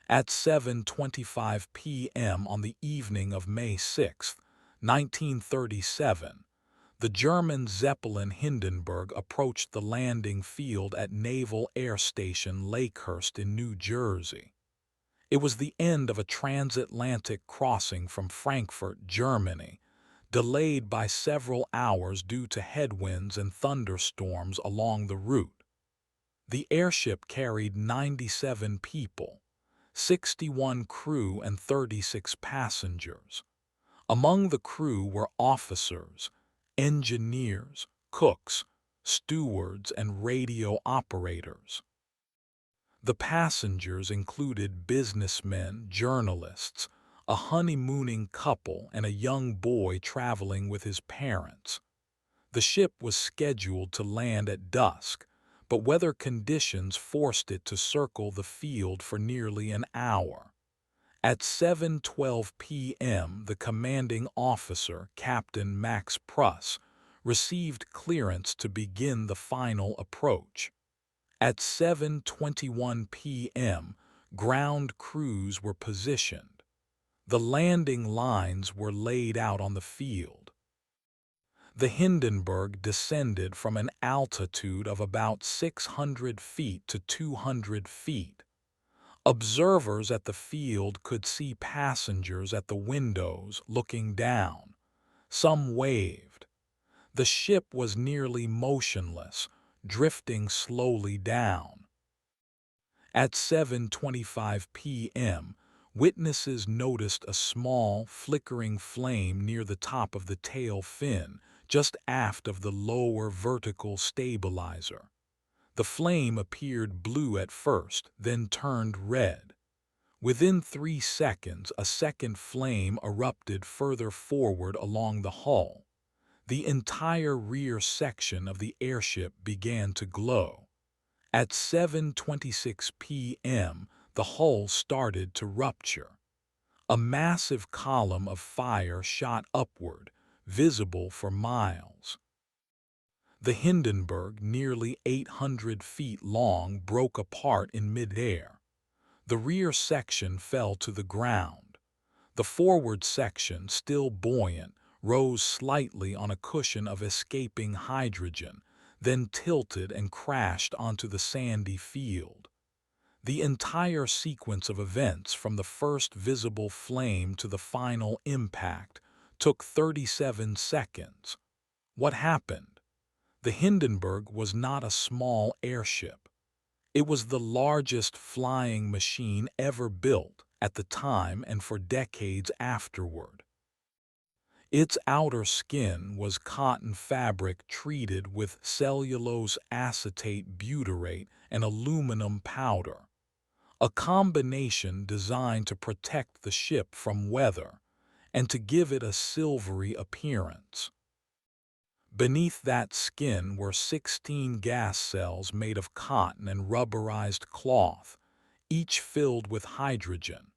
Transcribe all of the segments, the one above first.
At 7:25 p.m. on the evening of May 6, 1937, the German Zeppelin Hindenburg approached the landing field at Naval Air Station Lakehurst in New Jersey. It was the end of a transatlantic crossing from Frankfurt, Germany, delayed by several hours due to headwinds and thunderstorms along the route. The airship carried 97 people, 61 crew and 36 passengers. Among the crew were officers, engineers, cooks, stewards, and radio operators. The passengers included businessmen, journalists, a honeymooning couple, and a young boy traveling with his parents. The ship was scheduled to land at dusk, but weather conditions forced it to circle the field for nearly an hour. At 7:12 p.m., the commanding officer, Captain Max Pruss, received clearance to begin the final approach. At 7:21 p.m., ground crews were positioned. The landing lines were laid out on the field. The Hindenburg descended from an altitude of about 600 feet to 200 feet. Observers at the field could see passengers at the windows looking down. Some waved. The ship was nearly motionless, drifting slowly down. At 7:25 p.m., witnesses noticed a small, flickering flame near the top of the tail fin, just aft of the lower vertical stabilizer. The flame appeared blue at first, then turned red. Within 3 seconds, a second flame erupted further forward along the hull. The entire rear section of the airship began to glow. At 7:26 p.m., the hull started to rupture. A massive column of fire shot upward, visible for miles. The Hindenburg, nearly 800 feet long, broke apart in midair. The rear section fell to the ground. The forward section, still buoyant, rose slightly on a cushion of escaping hydrogen, then tilted and crashed onto the sandy field. The entire sequence of events, from the first visible flame to the final impact, took 37 seconds. What happened? The Hindenburg was not a small airship. It was the largest flying machine ever built at the time and for decades afterward. Its outer skin was cotton fabric treated with cellulose acetate butyrate and aluminum powder, a combination designed to protect the ship from weather and to give it a silvery appearance. Beneath that skin were 16 gas cells made of cotton and rubberized cloth, each filled with hydrogen.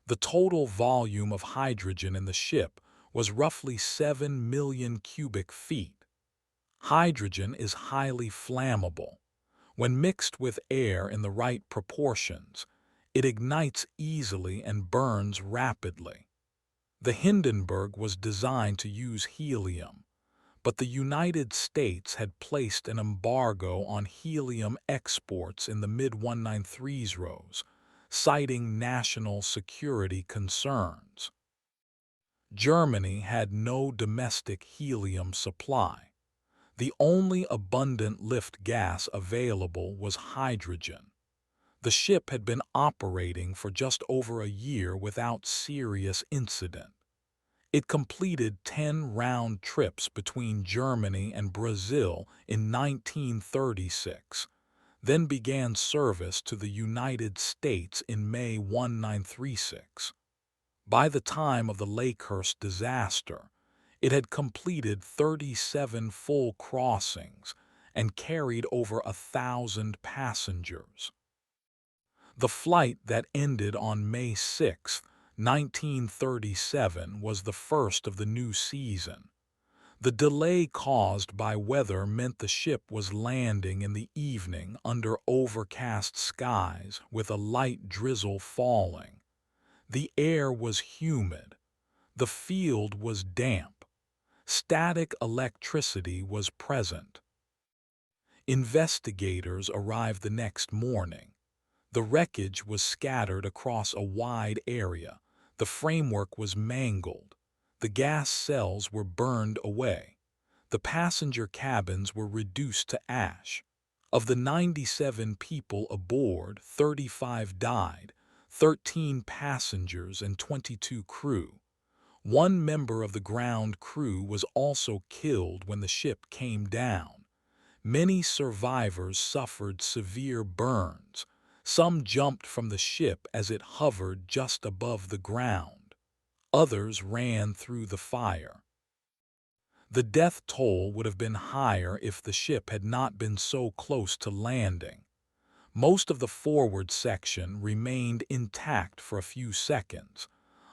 The total volume of hydrogen in the ship was roughly 7 million cubic feet. Hydrogen is highly flammable. When mixed with air in the right proportions, it ignites easily and burns rapidly. The Hindenburg was designed to use helium, but the United States had placed an embargo on helium exports in the mid-1930s, citing national security concerns. Germany had no domestic helium supply. The only abundant lift gas available was hydrogen. The ship had been operating for just over a year without serious incident. It completed 10 round trips between Germany and Brazil in 1936, then began service to the United States in May 1936. By the time of the Lakehurst disaster, it had completed 37 full crossings and carried over 1,000 passengers. The flight that ended on May 6, 1937 was the first of the new season. The delay caused by weather meant the ship was landing in the evening under overcast skies with a light drizzle falling. The air was humid. The field was damp. Static electricity was present. Investigators arrived the next morning. The wreckage was scattered across a wide area. The framework was mangled. The gas cells were burned away. The passenger cabins were reduced to ash. Of the 97 people aboard, 35 died, 13 passengers and 22 crew. One member of the ground crew was also killed when the ship came down. Many survivors suffered severe burns. Some jumped from the ship as it hovered just above the ground. Others ran through the fire. The death toll would have been higher if the ship had not been so close to landing. Most of the forward section remained intact for a few seconds,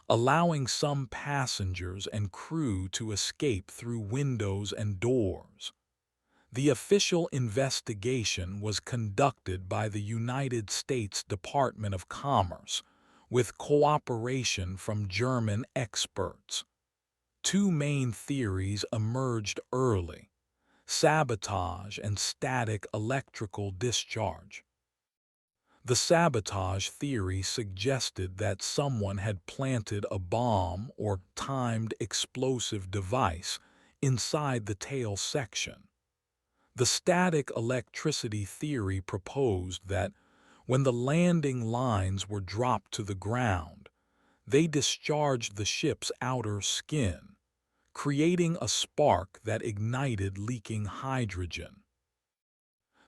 allowing some passengers and crew to escape through windows and doors. The official investigation was conducted by the United States Department of Commerce, with cooperation from German experts. Two main theories emerged early: sabotage and static electrical discharge. The sabotage theory suggested that someone had planted a bomb or timed explosive device inside the tail section. The static electricity theory proposed that when the landing lines were dropped to the ground, they discharged the ship's outer skin, creating a spark that ignited leaking hydrogen.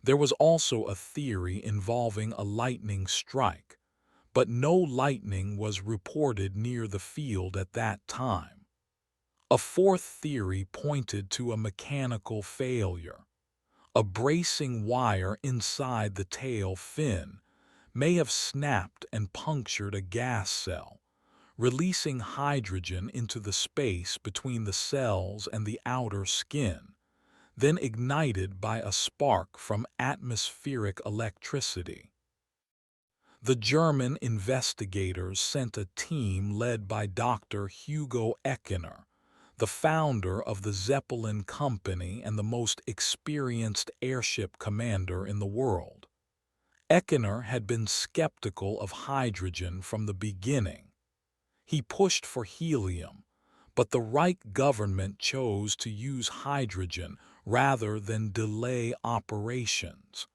There was also a theory involving a lightning strike, but no lightning was reported near the field at that time. A fourth theory pointed to a mechanical failure. A bracing wire inside the tail fin may have snapped and punctured a gas cell, releasing hydrogen into the space between the cells and the outer skin, then ignited by a spark from atmospheric electricity. The German investigators sent a team led by Dr. Hugo Eckener, the founder of the Zeppelin Company and the most experienced airship commander in the world. Eckener had been skeptical of hydrogen from the beginning. He pushed for helium, but the Reich government chose to use hydrogen rather than delay operations.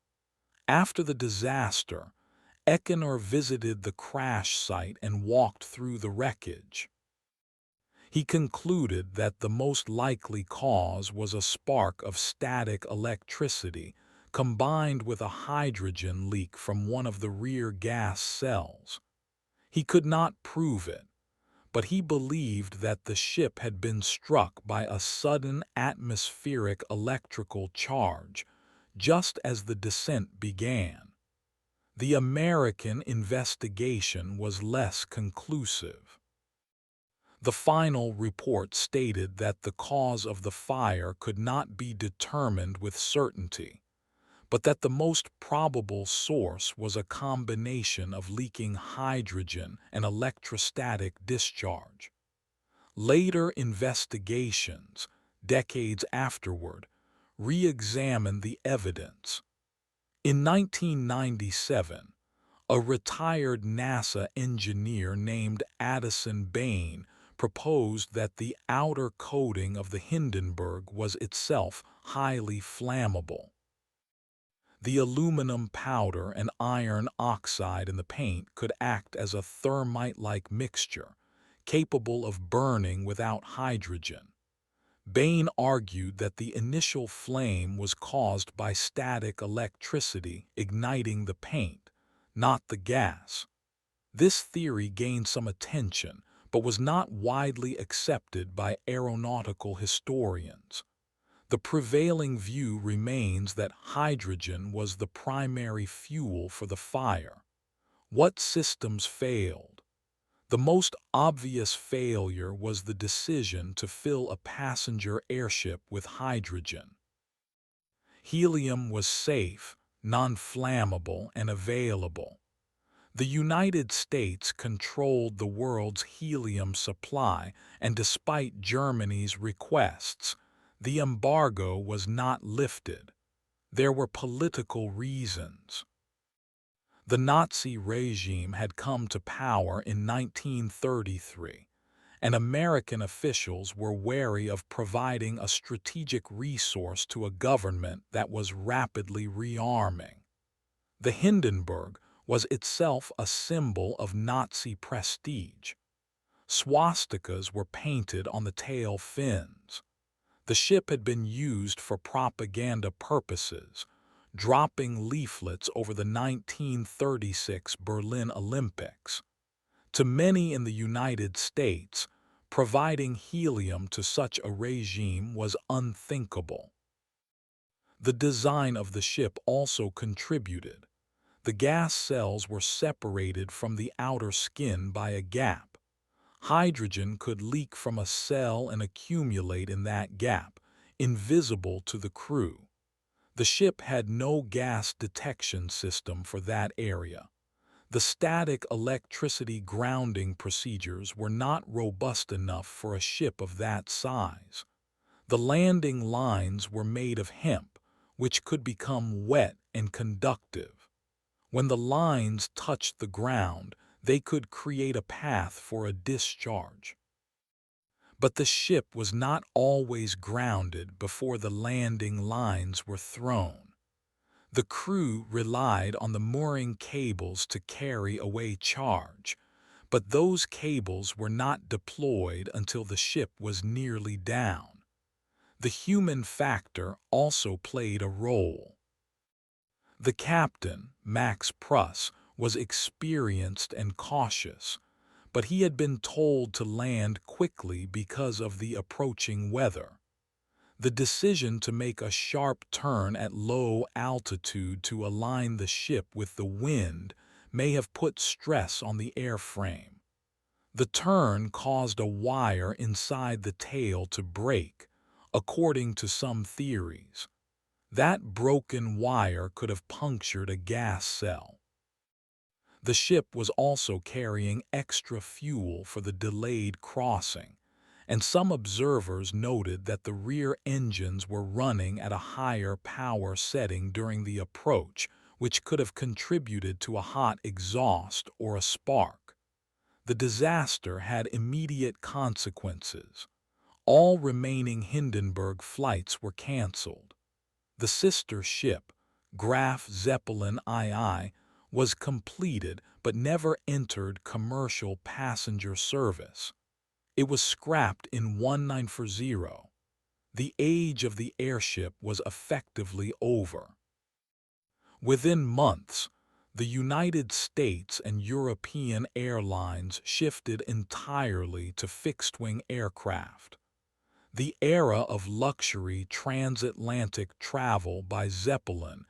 After the disaster, Eckener visited the crash site and walked through the wreckage. He concluded that the most likely cause was a spark of static electricity combined with a hydrogen leak from one of the rear gas cells. He could not prove it, but he believed that the ship had been struck by a sudden atmospheric electrical charge just as the descent began. The American investigation was less conclusive. The final report stated that the cause of the fire could not be determined with certainty, but that the most probable source was a combination of leaking hydrogen and electrostatic discharge. Later investigations, decades afterward, re-examined the evidence. In 1997, a retired NASA engineer named Addison Bain proposed that the outer coating of the Hindenburg was itself highly flammable. The aluminum powder and iron oxide in the paint could act as a thermite-like mixture, capable of burning without hydrogen. Bain argued that the initial flame was caused by static electricity igniting the paint, not the gas. This theory gained some attention, but was not widely accepted by aeronautical historians. The prevailing view remains that hydrogen was the primary fuel for the fire. What systems failed? The most obvious failure was the decision to fill a passenger airship with hydrogen. Helium was safe, non-flammable, and available. The United States controlled the world's helium supply, and despite Germany's requests, the embargo was not lifted. There were political reasons. The Nazi regime had come to power in 1933, and American officials were wary of providing a strategic resource to a government that was rapidly rearming. The Hindenburg was itself a symbol of Nazi prestige. Swastikas were painted on the tail fins. The ship had been used for propaganda purposes, dropping leaflets over the 1936 Berlin Olympics. To many in the United States, providing helium to such a regime was unthinkable. The design of the ship also contributed. The gas cells were separated from the outer skin by a gap. Hydrogen could leak from a cell and accumulate in that gap, invisible to the crew. The ship had no gas detection system for that area. The static electricity grounding procedures were not robust enough for a ship of that size. The landing lines were made of hemp, which could become wet and conductive. When the lines touched the ground, they could create a path for a discharge. But the ship was not always grounded before the landing lines were thrown. The crew relied on the mooring cables to carry away charge, but those cables were not deployed until the ship was nearly down. The human factor also played a role. The captain, Max Pruss, was experienced and cautious, but he had been told to land quickly because of the approaching weather. The decision to make a sharp turn at low altitude to align the ship with the wind may have put stress on the airframe. The turn caused a wire inside the tail to break, according to some theories. That broken wire could have punctured a gas cell. The ship was also carrying extra fuel for the delayed crossing, and some observers noted that the rear engines were running at a higher power setting during the approach, which could have contributed to a hot exhaust or a spark. The disaster had immediate consequences. All remaining Hindenburg flights were canceled. The sister ship, Graf Zeppelin II, was completed but never entered commercial passenger service. It was scrapped in 1940. The age of the airship was effectively over. Within months, the United States and European airlines shifted entirely to fixed-wing aircraft. The era of luxury transatlantic travel by Zeppelin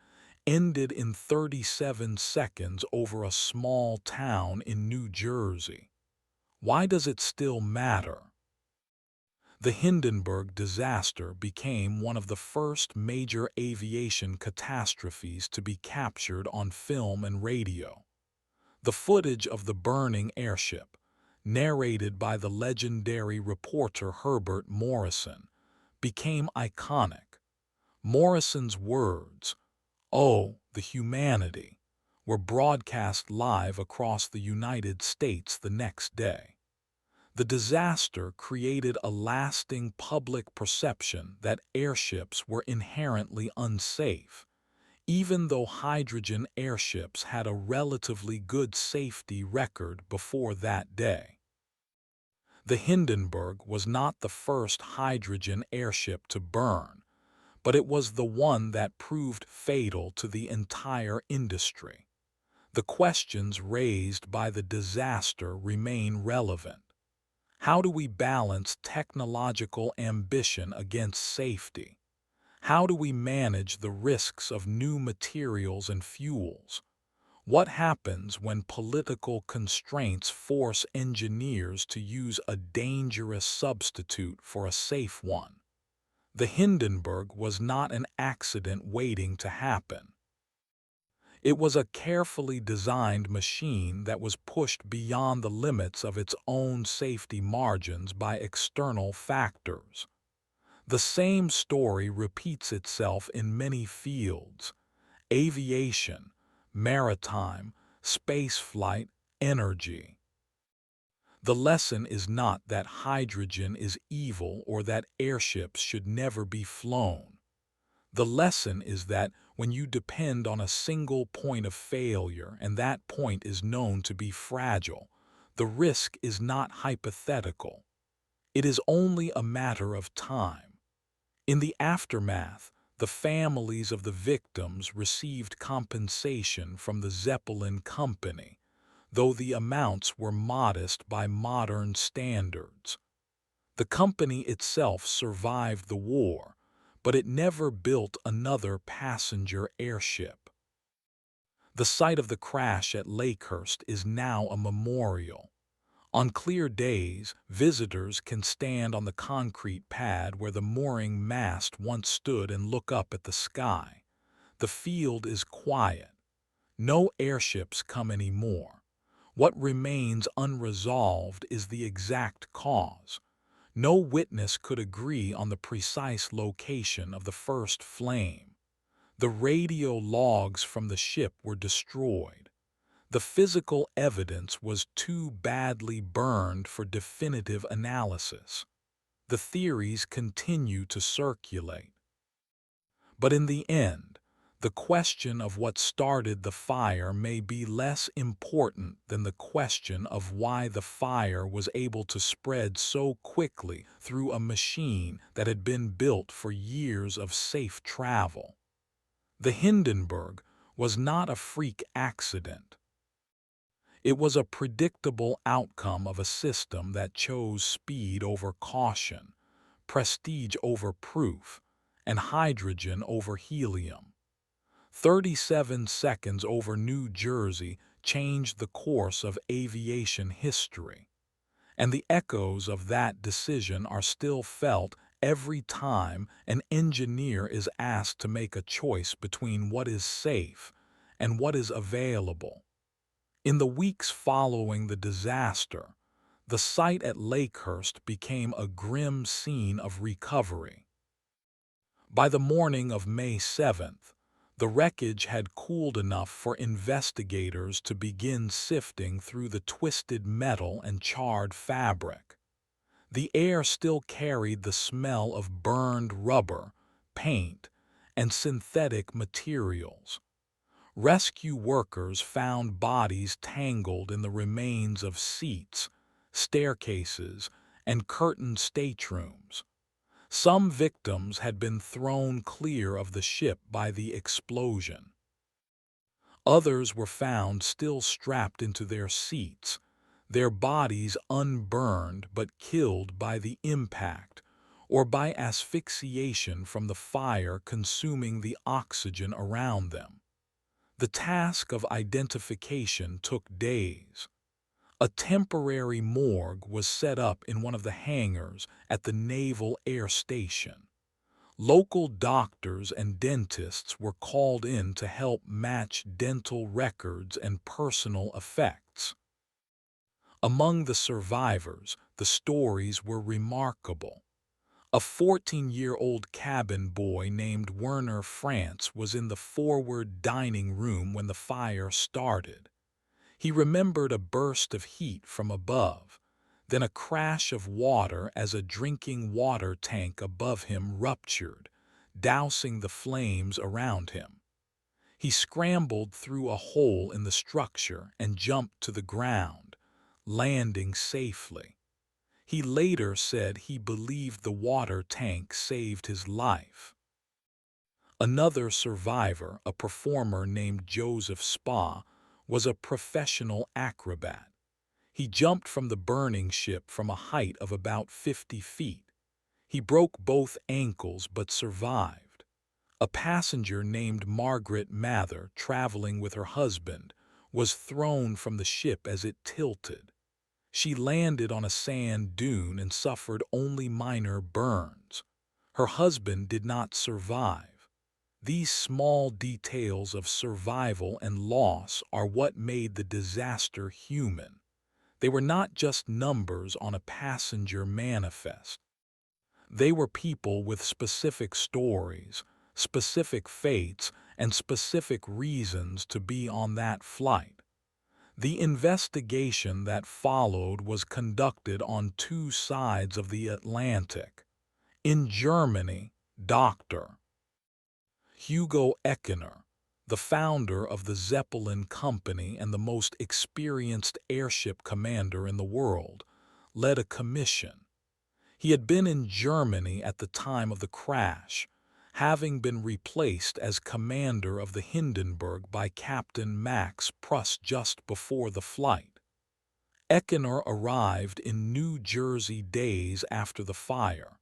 ended in 37 seconds over a small town in New Jersey. Why does it still matter? The Hindenburg disaster became one of the first major aviation catastrophes to be captured on film and radio. The footage of the burning airship, narrated by the legendary reporter Herbert Morrison, became iconic. Morrison's words, "Oh, the humanity," were broadcast live across the United States the next day. The disaster created a lasting public perception that airships were inherently unsafe, even though hydrogen airships had a relatively good safety record before that day. The Hindenburg was not the first hydrogen airship to burn, but it was the one that proved fatal to the entire industry. The questions raised by the disaster remain relevant. How do we balance technological ambition against safety? How do we manage the risks of new materials and fuels? What happens when political constraints force engineers to use a dangerous substitute for a safe one? The Hindenburg was not an accident waiting to happen. It was a carefully designed machine that was pushed beyond the limits of its own safety margins by external factors. The same story repeats itself in many fields: aviation, maritime, spaceflight, energy. The lesson is not that hydrogen is evil or that airships should never be flown. The lesson is that when you depend on a single point of failure and that point is known to be fragile, the risk is not hypothetical. It is only a matter of time. In the aftermath, the families of the victims received compensation from the Zeppelin Company, though the amounts were modest by modern standards. The company itself survived the war, but it never built another passenger airship. The site of the crash at Lakehurst is now a memorial. On clear days, visitors can stand on the concrete pad where the mooring mast once stood and look up at the sky. The field is quiet. No airships come anymore. What remains unresolved is the exact cause. No witness could agree on the precise location of the first flame. The radio logs from the ship were destroyed. The physical evidence was too badly burned for definitive analysis. The theories continue to circulate. But in the end, the question of what started the fire may be less important than the question of why the fire was able to spread so quickly through a machine that had been built for years of safe travel. The Hindenburg was not a freak accident. It was a predictable outcome of a system that chose speed over caution, prestige over proof, and hydrogen over helium. 37 seconds over New Jersey changed the course of aviation history, and the echoes of that decision are still felt every time an engineer is asked to make a choice between what is safe and what is available. In the weeks following the disaster, the site at Lakehurst became a grim scene of recovery. By the morning of May 7th, the wreckage had cooled enough for investigators to begin sifting through the twisted metal and charred fabric. The air still carried the smell of burned rubber, paint, and synthetic materials. Rescue workers found bodies tangled in the remains of seats, staircases, and curtained staterooms. Some victims had been thrown clear of the ship by the explosion. Others were found still strapped into their seats, their bodies unburned but killed by the impact or by asphyxiation from the fire consuming the oxygen around them. The task of identification took days. A temporary morgue was set up in one of the hangars at the Naval Air Station. Local doctors and dentists were called in to help match dental records and personal effects. Among the survivors, the stories were remarkable. A 14-year-old cabin boy named Werner France was in the forward dining room when the fire started. He remembered a burst of heat from above, then a crash of water as a drinking water tank above him ruptured, dousing the flames around him. He scrambled through a hole in the structure and jumped to the ground, landing safely. He later said he believed the water tank saved his life. Another survivor, a performer named Joseph Spa, was a professional acrobat. He jumped from the burning ship from a height of about 50 feet. He broke both ankles but survived. A passenger named Margaret Mather, traveling with her husband, was thrown from the ship as it tilted. She landed on a sand dune and suffered only minor burns. Her husband did not survive. These small details of survival and loss are what made the disaster human. They were not just numbers on a passenger manifest. They were people with specific stories, specific fates, and specific reasons to be on that flight. The investigation that followed was conducted on two sides of the Atlantic. In Germany, Dr. Hugo Eckener, the founder of the Zeppelin Company and the most experienced airship commander in the world, led a commission. He had been in Germany at the time of the crash, having been replaced as commander of the Hindenburg by Captain Max Pruss just before the flight. Eckener arrived in New Jersey days after the fire.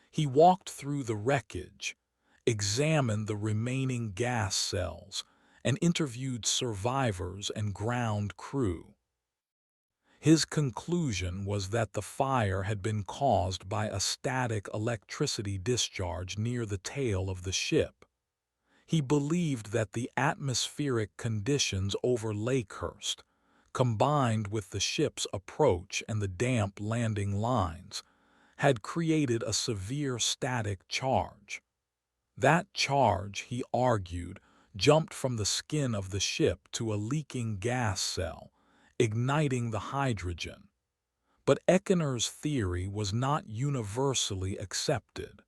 He walked through the wreckage, examined the remaining gas cells, and interviewed survivors and ground crew. His conclusion was that the fire had been caused by a static electricity discharge near the tail of the ship. He believed that the atmospheric conditions over Lakehurst, combined with the ship's approach and the damp landing lines, had created a severe static charge. That charge, he argued, jumped from the skin of the ship to a leaking gas cell, igniting the hydrogen. But Eckener's theory was not universally accepted.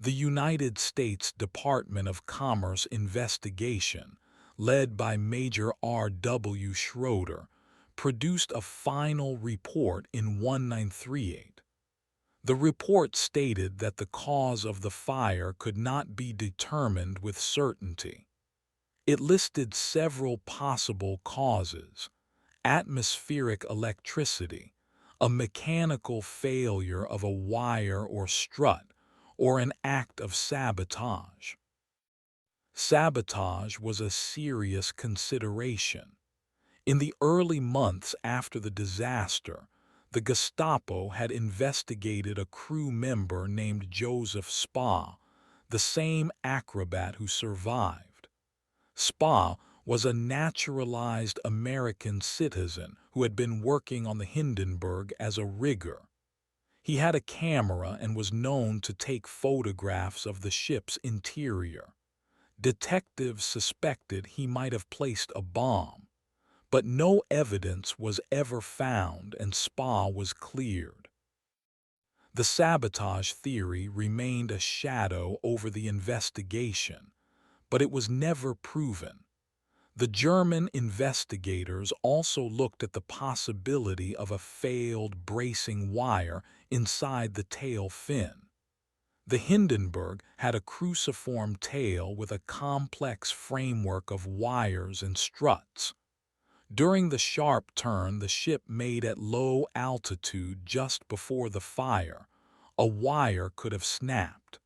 The United States Department of Commerce investigation, led by Major R.W. Schroeder, produced a final report in 1938. The report stated that the cause of the fire could not be determined with certainty. It listed several possible causes: atmospheric electricity, a mechanical failure of a wire or strut, or an act of sabotage. Sabotage was a serious consideration. In the early months after the disaster, the Gestapo had investigated a crew member named Joseph Spa, the same acrobat who survived. Spa was a naturalized American citizen who had been working on the Hindenburg as a rigger. He had a camera and was known to take photographs of the ship's interior. Detectives suspected he might have placed a bomb, but no evidence was ever found and Spa was cleared. The sabotage theory remained a shadow over the investigation, but it was never proven. The German investigators also looked at the possibility of a failed bracing wire inside the tail fin. The Hindenburg had a cruciform tail with a complex framework of wires and struts. During the sharp turn the ship made at low altitude just before the fire, a wire could have snapped.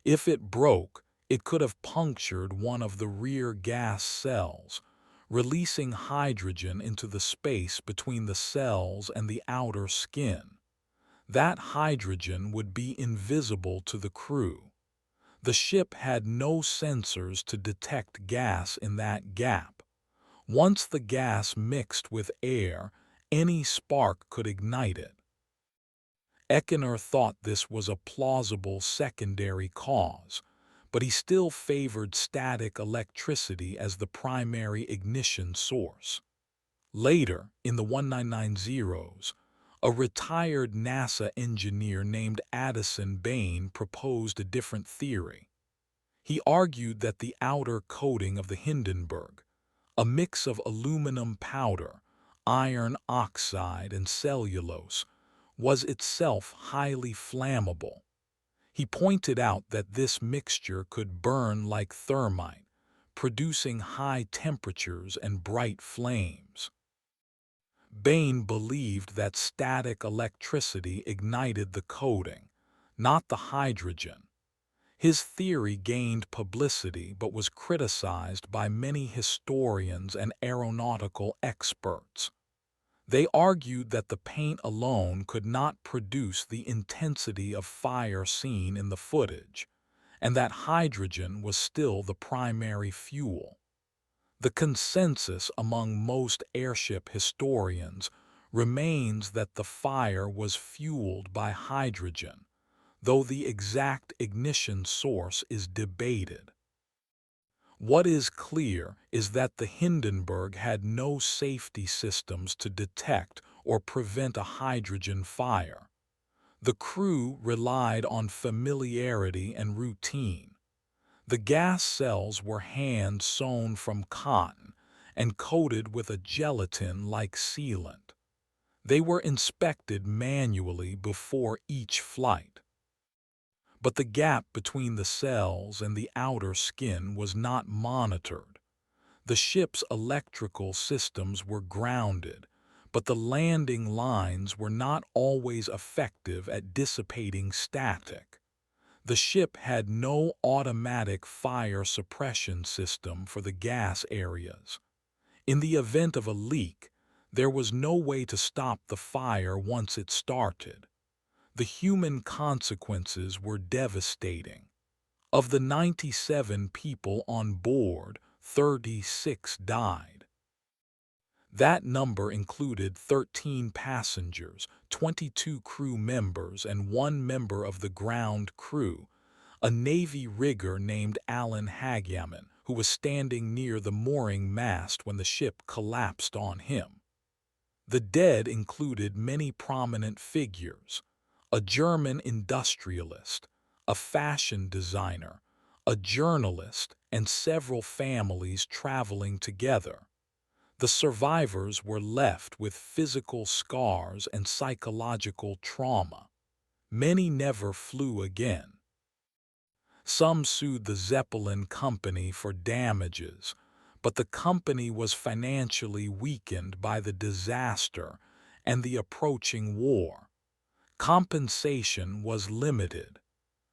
If it broke, it could have punctured one of the rear gas cells, releasing hydrogen into the space between the cells and the outer skin. That hydrogen would be invisible to the crew. The ship had no sensors to detect gas in that gap. Once the gas mixed with air, any spark could ignite it. Eckener thought this was a plausible secondary cause, but he still favored static electricity as the primary ignition source. Later, in the 1990s, a retired NASA engineer named Addison Bain proposed a different theory. He argued that the outer coating of the Hindenburg, a mix of aluminum powder, iron oxide, and cellulose, was itself highly flammable. He pointed out that this mixture could burn like thermite, producing high temperatures and bright flames. Bain believed that static electricity ignited the coating, not the hydrogen. His theory gained publicity but was criticized by many historians and aeronautical experts. They argued that the paint alone could not produce the intensity of fire seen in the footage, and that hydrogen was still the primary fuel. The consensus among most airship historians remains that the fire was fueled by hydrogen, though the exact ignition source is debated. What is clear is that the Hindenburg had no safety systems to detect or prevent a hydrogen fire. The crew relied on familiarity and routine. The gas cells were hand-sewn from cotton and coated with a gelatin-like sealant. They were inspected manually before each flight. But the gap between the cells and the outer skin was not monitored. The ship's electrical systems were grounded, but the landing lines were not always effective at dissipating static. The ship had no automatic fire suppression system for the gas areas. In the event of a leak, there was no way to stop the fire once it started. The human consequences were devastating. Of the 97 people on board, 36 died. That number included 13 passengers, 22 crew members, and one member of the ground crew, a Navy rigger named Alan Hagyaman, who was standing near the mooring mast when the ship collapsed on him. The dead included many prominent figures: a German industrialist, a fashion designer, a journalist, and several families traveling together. The survivors were left with physical scars and psychological trauma. Many never flew again. Some sued the Zeppelin company for damages, but the company was financially weakened by the disaster and the approaching war. Compensation was limited.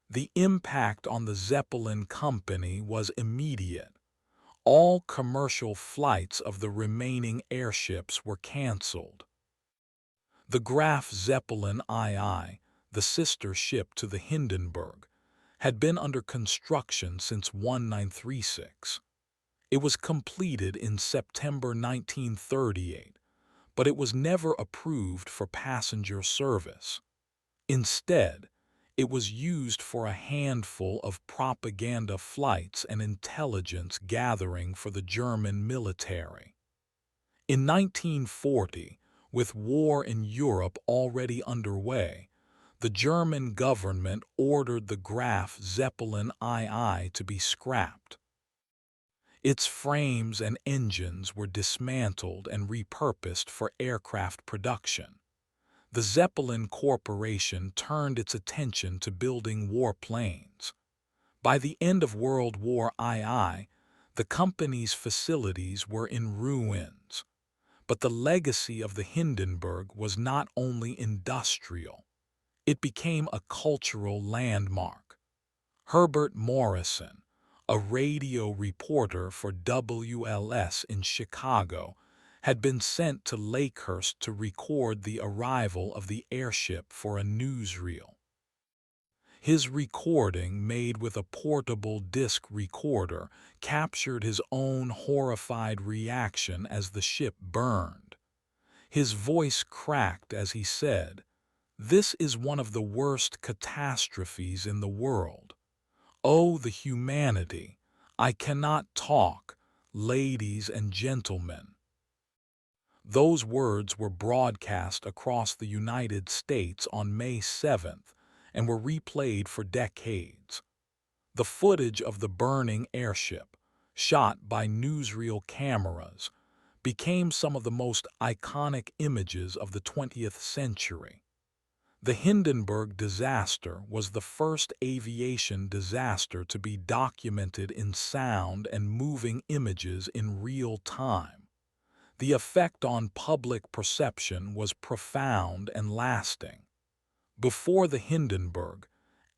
The impact on the Zeppelin company was immediate. All commercial flights of the remaining airships were canceled. The Graf Zeppelin II, the sister ship to the Hindenburg, had been under construction since 1936. It was completed in September 1938, but it was never approved for passenger service. Instead, it was used for a handful of propaganda flights and intelligence gathering for the German military. In 1940, with war in Europe already underway, the German government ordered the Graf Zeppelin II to be scrapped. Its frames and engines were dismantled and repurposed for aircraft production. The Zeppelin Corporation turned its attention to building warplanes. By the end of World War II, the company's facilities were in ruins. But the legacy of the Hindenburg was not only industrial. It became a cultural landmark. Herbert Morrison, a radio reporter for WLS in Chicago, had been sent to Lakehurst to record the arrival of the airship for a newsreel. His recording, made with a portable disc recorder, captured his own horrified reaction as the ship burned. His voice cracked as he said, "This is one of the worst catastrophes in the world. Oh, the humanity! I cannot talk, ladies and gentlemen." Those words were broadcast across the United States on May 7th and were replayed for decades. The footage of the burning airship, shot by newsreel cameras, became some of the most iconic images of the 20th century. The Hindenburg disaster was the first aviation disaster to be documented in sound and moving images in real time. The effect on public perception was profound and lasting. Before the Hindenburg,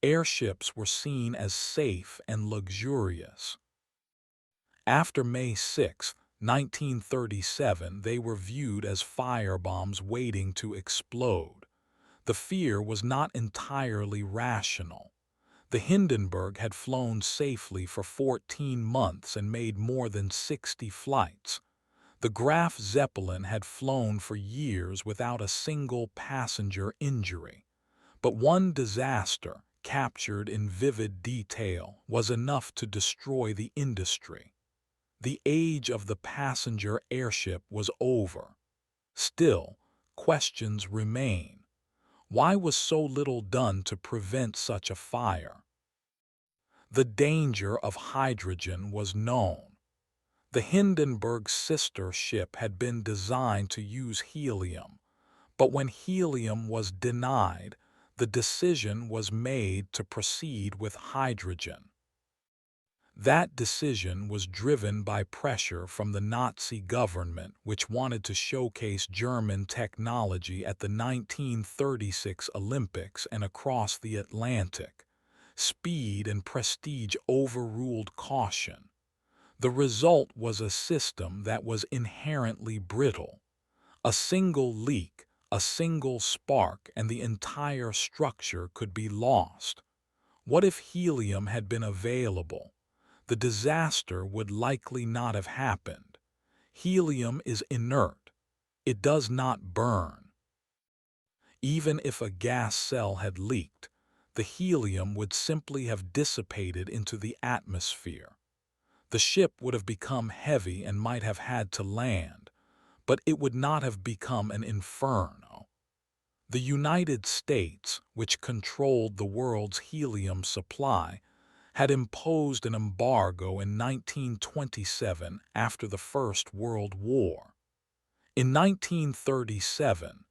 Airships were seen as safe and luxurious. After May 6, 1937, they were viewed as firebombs waiting to explode. The fear was not entirely rational. The Hindenburg had flown safely for 14 months and made more than 60 flights. The Graf Zeppelin had flown for years without a single passenger injury. But one disaster, captured in vivid detail, was enough to destroy the industry. The age of the passenger airship was over. Still, questions remain. Why was so little done to prevent such a fire? The danger of hydrogen was known. The Hindenburg's sister ship had been designed to use helium, but when helium was denied, the decision was made to proceed with hydrogen. That decision was driven by pressure from the Nazi government, which wanted to showcase German technology at the 1936 Olympics and across the Atlantic. Speed and prestige overruled caution. The result was a system that was inherently brittle. A single leak, a single spark, and the entire structure could be lost. What if helium had been available? The disaster would likely not have happened. Helium is inert. It does not burn. Even if a gas cell had leaked, the helium would simply have dissipated into the atmosphere. The ship would have become heavy and might have had to land, but it would not have become an inferno. The United States, which controlled the world's helium supply, had imposed an embargo in 1927 after the First World War. In 1937,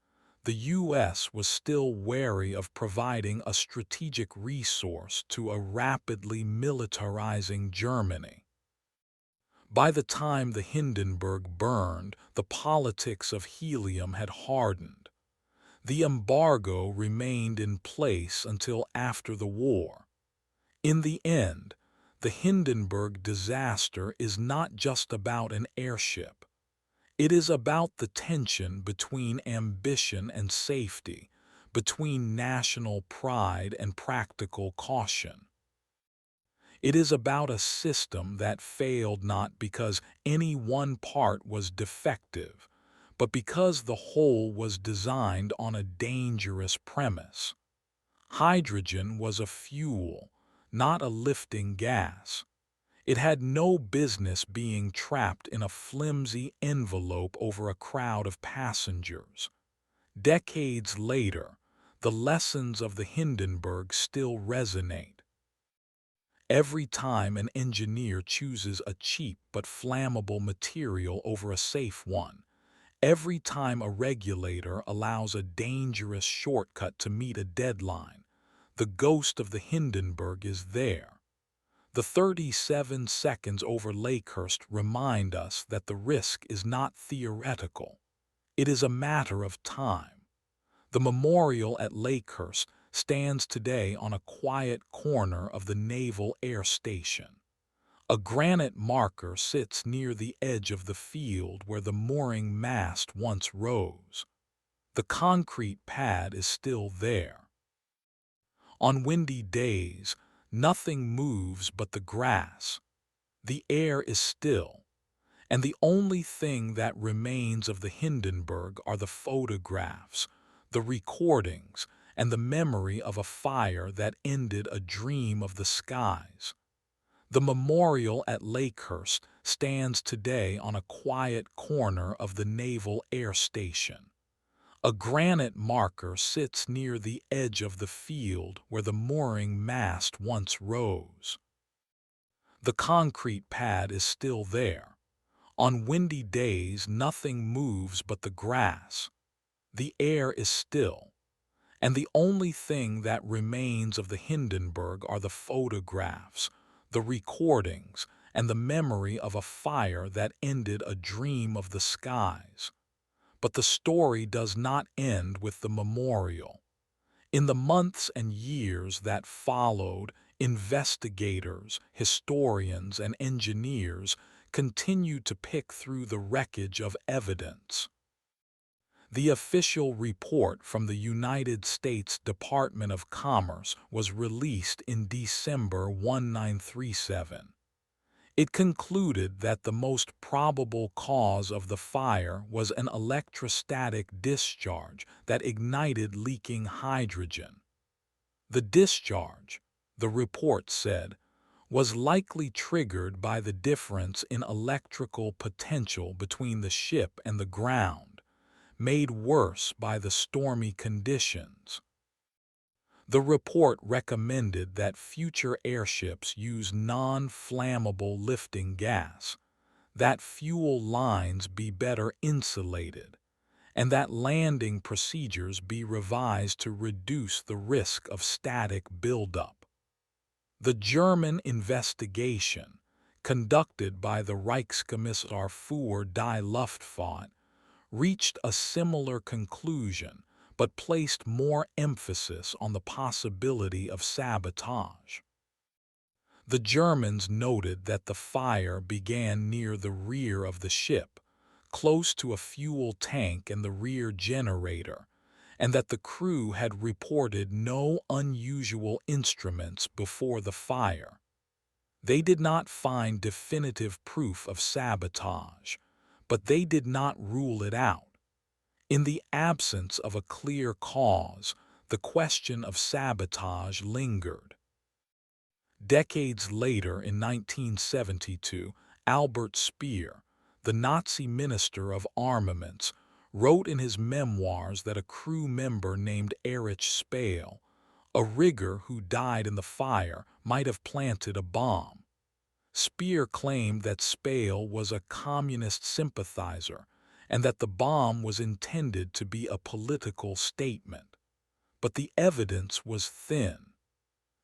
the U.S. was still wary of providing a strategic resource to a rapidly militarizing Germany. By the time the Hindenburg burned, the politics of helium had hardened. The embargo remained in place until after the war. In the end, the Hindenburg disaster is not just about an airship. It is about the tension between ambition and safety, between national pride and practical caution. It is about a system that failed not because any one part was defective, but because the whole was designed on a dangerous premise. Hydrogen was a fuel, not a lifting gas. It had no business being trapped in a flimsy envelope over a crowd of passengers. Decades later, the lessons of the Hindenburg still resonate. Every time an engineer chooses a cheap but flammable material over a safe one, every time a regulator allows a dangerous shortcut to meet a deadline, the ghost of the Hindenburg is there. The 37 seconds over Lakehurst remind us that the risk is not theoretical. It is a matter of time. The memorial at Lakehurst stands today on a quiet corner of the Naval Air Station. A granite marker sits near the edge of the field where the mooring mast once rose. The concrete pad is still there. On windy days, nothing moves but the grass. The air is still, and the only thing that remains of the Hindenburg are the photographs, the recordings, and the memory of a fire that ended a dream of the skies. The memorial at Lakehurst stands today on a quiet corner of the Naval Air Station. A granite marker sits near the edge of the field where the mooring mast once rose. The concrete pad is still there. On windy days, nothing moves but the grass. The air is still, and the only thing that remains of the Hindenburg are the photographs, the recordings, and the memory of a fire that ended a dream of the skies. But the story does not end with the memorial. In the months and years that followed, investigators, historians, and engineers continued to pick through the wreckage of evidence. The official report from the United States Department of Commerce was released in December 1937. It concluded that the most probable cause of the fire was an electrostatic discharge that ignited leaking hydrogen. The discharge, the report said, was likely triggered by the difference in electrical potential between the ship and the ground, made worse by the stormy conditions. The report recommended that future airships use non-flammable lifting gas, that fuel lines be better insulated, and that landing procedures be revised to reduce the risk of static buildup. The German investigation, conducted by the Reichskommissar für die Luftfahrt, reached a similar conclusion but placed more emphasis on the possibility of sabotage. The Germans noted that the fire began near the rear of the ship, close to a fuel tank and the rear generator, and that the crew had reported no unusual instruments before the fire. They did not find definitive proof of sabotage, but they did not rule it out. In the absence of a clear cause, the question of sabotage lingered. Decades later, in 1972, Albert Speer, the Nazi minister of armaments, wrote in his memoirs that a crew member named Erich Speil, a rigger who died in the fire, might have planted a bomb. Speer claimed that Speil was a communist sympathizer and that the bomb was intended to be a political statement. But the evidence was thin.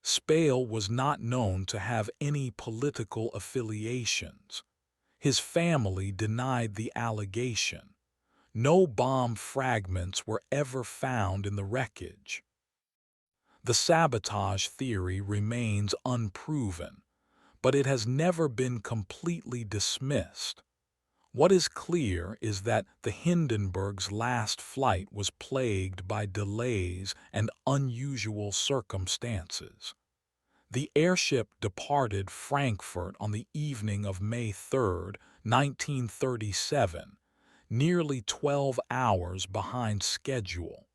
Speil was not known to have any political affiliations. His family denied the allegation. No bomb fragments were ever found in the wreckage. The sabotage theory remains unproven, but it has never been completely dismissed. What is clear is that the Hindenburg's last flight was plagued by delays and unusual circumstances. The airship departed Frankfurt on the evening of May 3, 1937, nearly 12 hours behind schedule.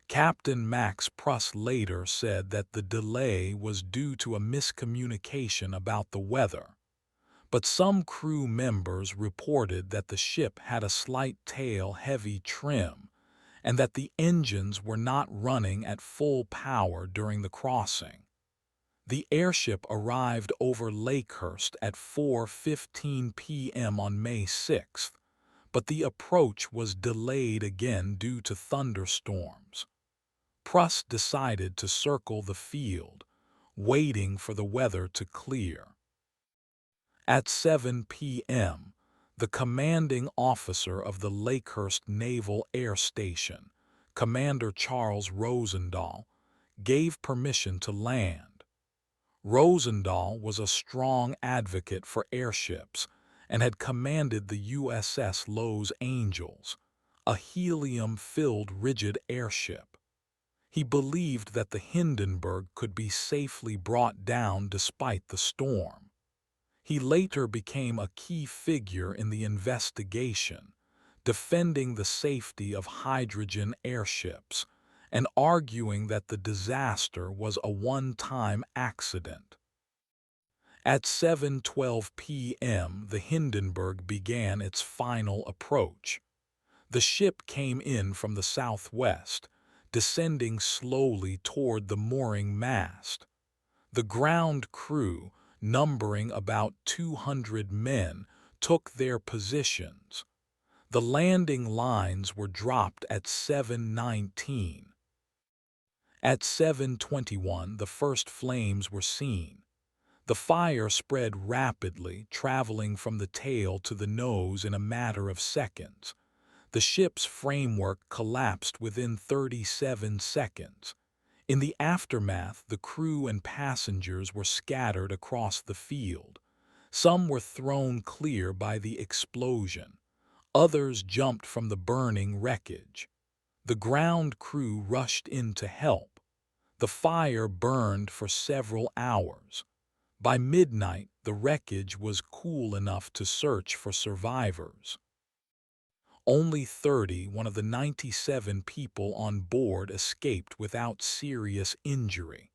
Captain Max Pruss later said that the delay was due to a miscommunication about the weather, but some crew members reported that the ship had a slight tail-heavy trim and that the engines were not running at full power during the crossing. The airship arrived over Lakehurst at 4:15 p.m. on May 6, but the approach was delayed again due to thunderstorms. Pruss decided to circle the field, waiting for the weather to clear. At 7 p.m., the commanding officer of the Lakehurst Naval Air Station, Commander Charles Rosendahl, gave permission to land. Rosendahl was a strong advocate for airships and had commanded the USS Los Angeles, a helium-filled rigid airship. He believed that the Hindenburg could be safely brought down despite the storm. He later became a key figure in the investigation, defending the safety of hydrogen airships and arguing that the disaster was a one-time accident. At 7:12 p.m., the Hindenburg began its final approach. The ship came in from the southwest, descending slowly toward the mooring mast. The ground crew, numbering about 200 men, took their positions. The landing lines were dropped at 7:19. At 7:21, the first flames were seen. The fire spread rapidly, traveling from the tail to the nose in a matter of seconds. The ship's framework collapsed within 37 seconds. In the aftermath, the crew and passengers were scattered across the field. Some were thrown clear by the explosion. Others jumped from the burning wreckage. The ground crew rushed in to help. The fire burned for several hours. By midnight, the wreckage was cool enough to search for survivors. Only 30 one of the 97 people on board escaped without serious injury.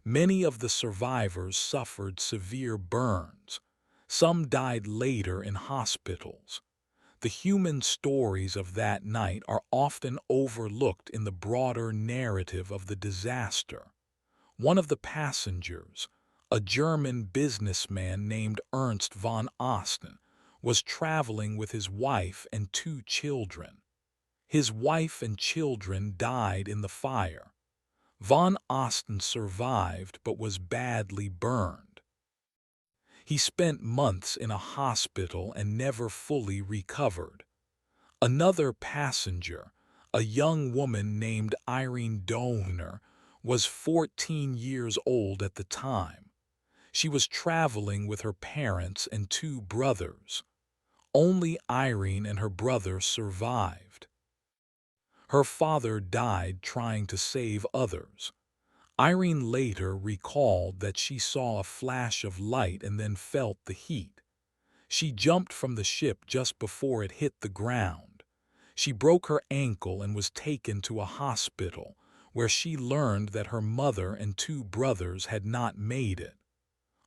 Many of the survivors suffered severe burns. Some died later in hospitals. The human stories of that night are often overlooked in the broader narrative of the disaster. One of the passengers, a German businessman named Ernst von Osten, was traveling with his wife and 2 children. His wife and children died in the fire. Von Osten survived but was badly burned. He spent months in a hospital and never fully recovered. Another passenger, a young woman named Irene Dohner, was 14 years old at the time. She was traveling with her parents and 2 brothers. Only Irene and her brother survived. Her father died trying to save others. Irene later recalled that she saw a flash of light and then felt the heat. She jumped from the ship just before it hit the ground. She broke her ankle and was taken to a hospital, where she learned that her mother and 2 brothers had not made it.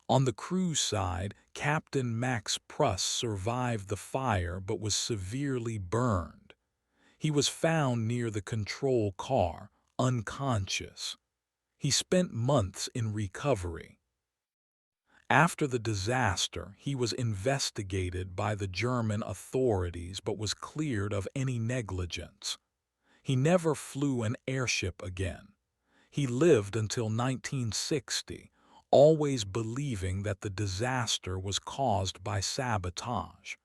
On the crew side, Captain Max Pruss survived the fire but was severely burned. He was found near the control car, unconscious. He spent months in recovery. After the disaster, he was investigated by the German authorities but was cleared of any negligence. He never flew an airship again. He lived until 1960, always believing that the disaster was caused by sabotage.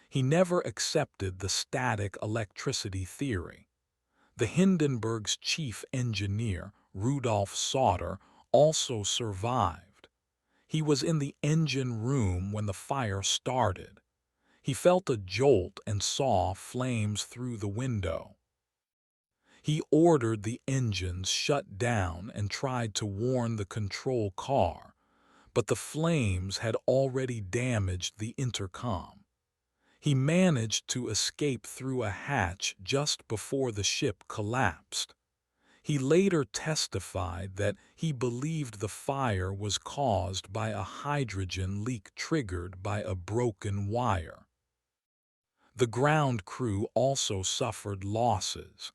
He never accepted the static electricity theory. The Hindenburg's chief engineer, Rudolf Sauter, also survived. He was in the engine room when the fire started. He felt a jolt and saw flames through the window. He ordered the engines shut down and tried to warn the control car, but the flames had already damaged the intercom. He managed to escape through a hatch just before the ship collapsed. He later testified that he believed the fire was caused by a hydrogen leak triggered by a broken wire. The ground crew also suffered losses.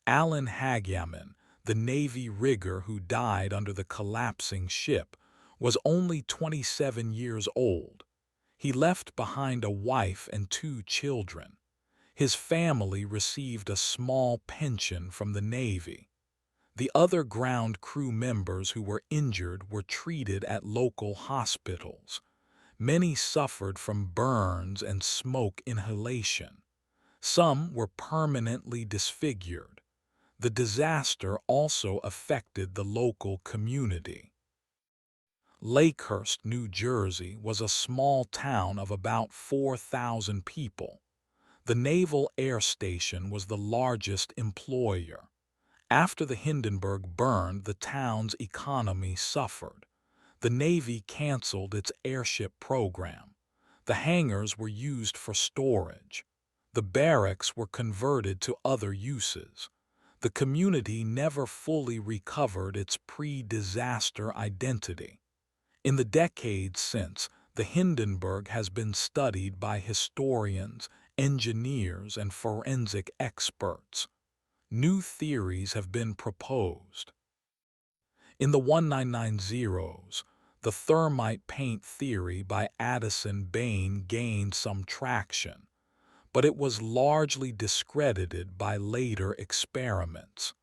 Alan Hagyaman, the Navy rigger who died under the collapsing ship, was only 27 years old. He left behind a wife and 2 children. His family received a small pension from the Navy. The other ground crew members who were injured were treated at local hospitals. Many suffered from burns and smoke inhalation. Some were permanently disfigured. The disaster also affected the local community. Lakehurst, New Jersey, was a small town of about 4,000 people. The Naval Air Station was the largest employer. After the Hindenburg burned, the town's economy suffered. The Navy canceled its airship program. The hangars were used for storage. The barracks were converted to other uses. The community never fully recovered its pre-disaster identity. In the decades since, the Hindenburg has been studied by historians, engineers, and forensic experts. New theories have been proposed. In the 1990s, the thermite paint theory by Addison Bain gained some traction, but it was largely discredited by later experiments.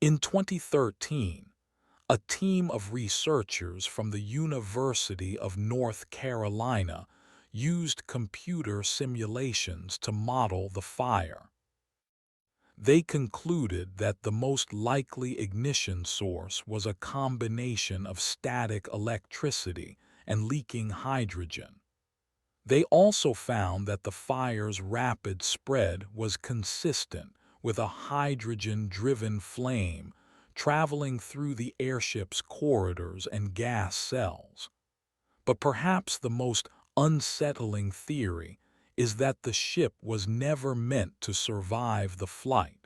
In 2013, a team of researchers from the University of North Carolina used computer simulations to model the fire. They concluded that the most likely ignition source was a combination of static electricity and leaking hydrogen. They also found that the fire's rapid spread was consistent with a hydrogen-driven flame traveling through the airship's corridors and gas cells. But perhaps the most unsettling theory is that the ship was never meant to survive the flight.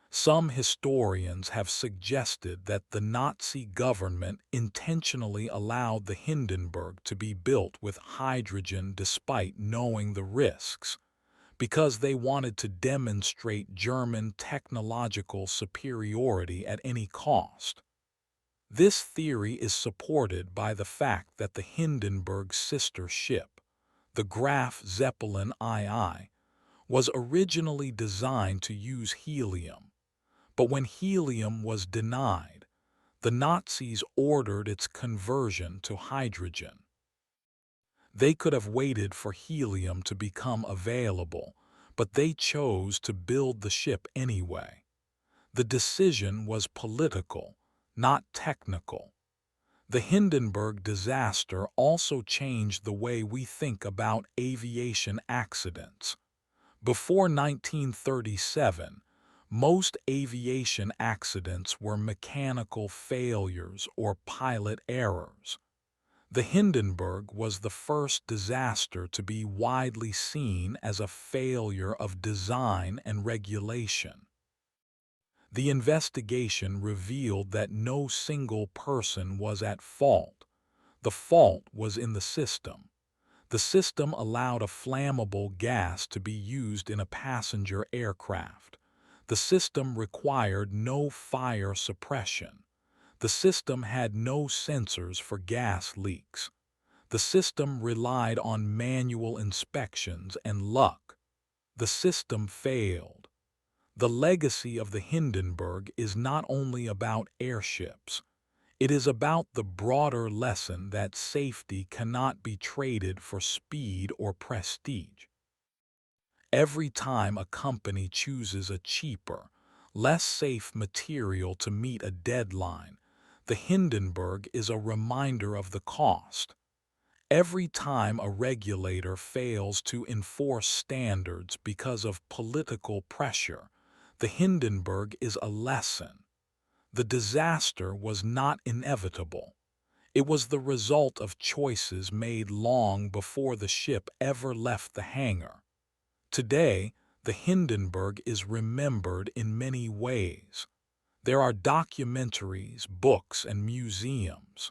Some historians have suggested that the Nazi government intentionally allowed the Hindenburg to be built with hydrogen despite knowing the risks, because they wanted to demonstrate German technological superiority at any cost. This theory is supported by the fact that the Hindenburg's sister ship, the Graf Zeppelin II, was originally designed to use helium, but when helium was denied, the Nazis ordered its conversion to hydrogen. They could have waited for helium to become available, but they chose to build the ship anyway. The decision was political, not technical. The Hindenburg disaster also changed the way we think about aviation accidents. Before 1937, most aviation accidents were mechanical failures or pilot errors. The Hindenburg was the first disaster to be widely seen as a failure of design and regulation. The investigation revealed that no single person was at fault. The fault was in the system. The system allowed a flammable gas to be used in a passenger aircraft. The system required no fire suppression. The system had no sensors for gas leaks. The system relied on manual inspections and luck. The system failed. The legacy of the Hindenburg is not only about airships. It is about the broader lesson that safety cannot be traded for speed or prestige. Every time a company chooses a cheaper, less safe material to meet a deadline, the Hindenburg is a reminder of the cost. Every time a regulator fails to enforce standards because of political pressure, the Hindenburg is a lesson. The disaster was not inevitable. It was the result of choices made long before the ship ever left the hangar. Today, the Hindenburg is remembered in many ways. There are documentaries, books, and museums.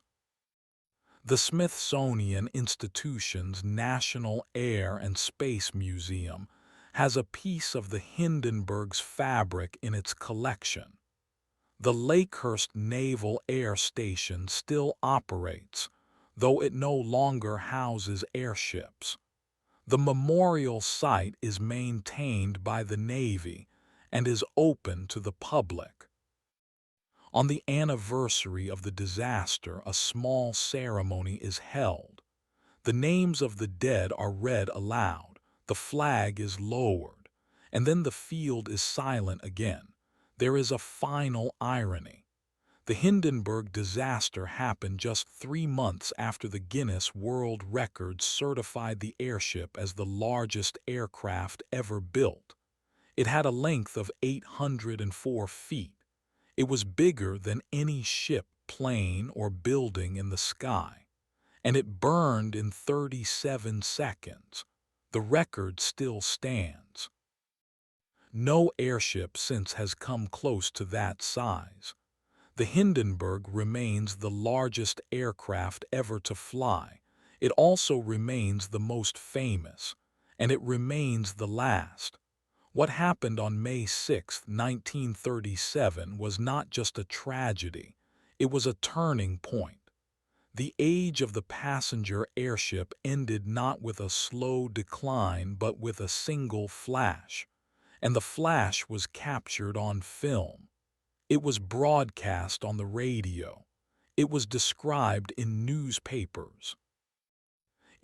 The Smithsonian Institution's National Air and Space Museum has a piece of the Hindenburg's fabric in its collection. The Lakehurst Naval Air Station still operates, though it no longer houses airships. The memorial site is maintained by the Navy and is open to the public. On the anniversary of the disaster, a small ceremony is held. The names of the dead are read aloud, the flag is lowered, and then the field is silent again. There is a final irony. The Hindenburg disaster happened just 3 months after the Guinness World Records certified the airship as the largest aircraft ever built. It had a length of 804 feet. It was bigger than any ship, plane, or building in the sky. And it burned in 37 seconds. The record still stands. No airship since has come close to that size. The Hindenburg remains the largest aircraft ever to fly. It also remains the most famous, and it remains the last. What happened on May 6, 1937 was not just a tragedy, it was a turning point. The age of the passenger airship ended not with a slow decline but with a single flash, and the flash was captured on film. It was broadcast on the radio. It was described in newspapers.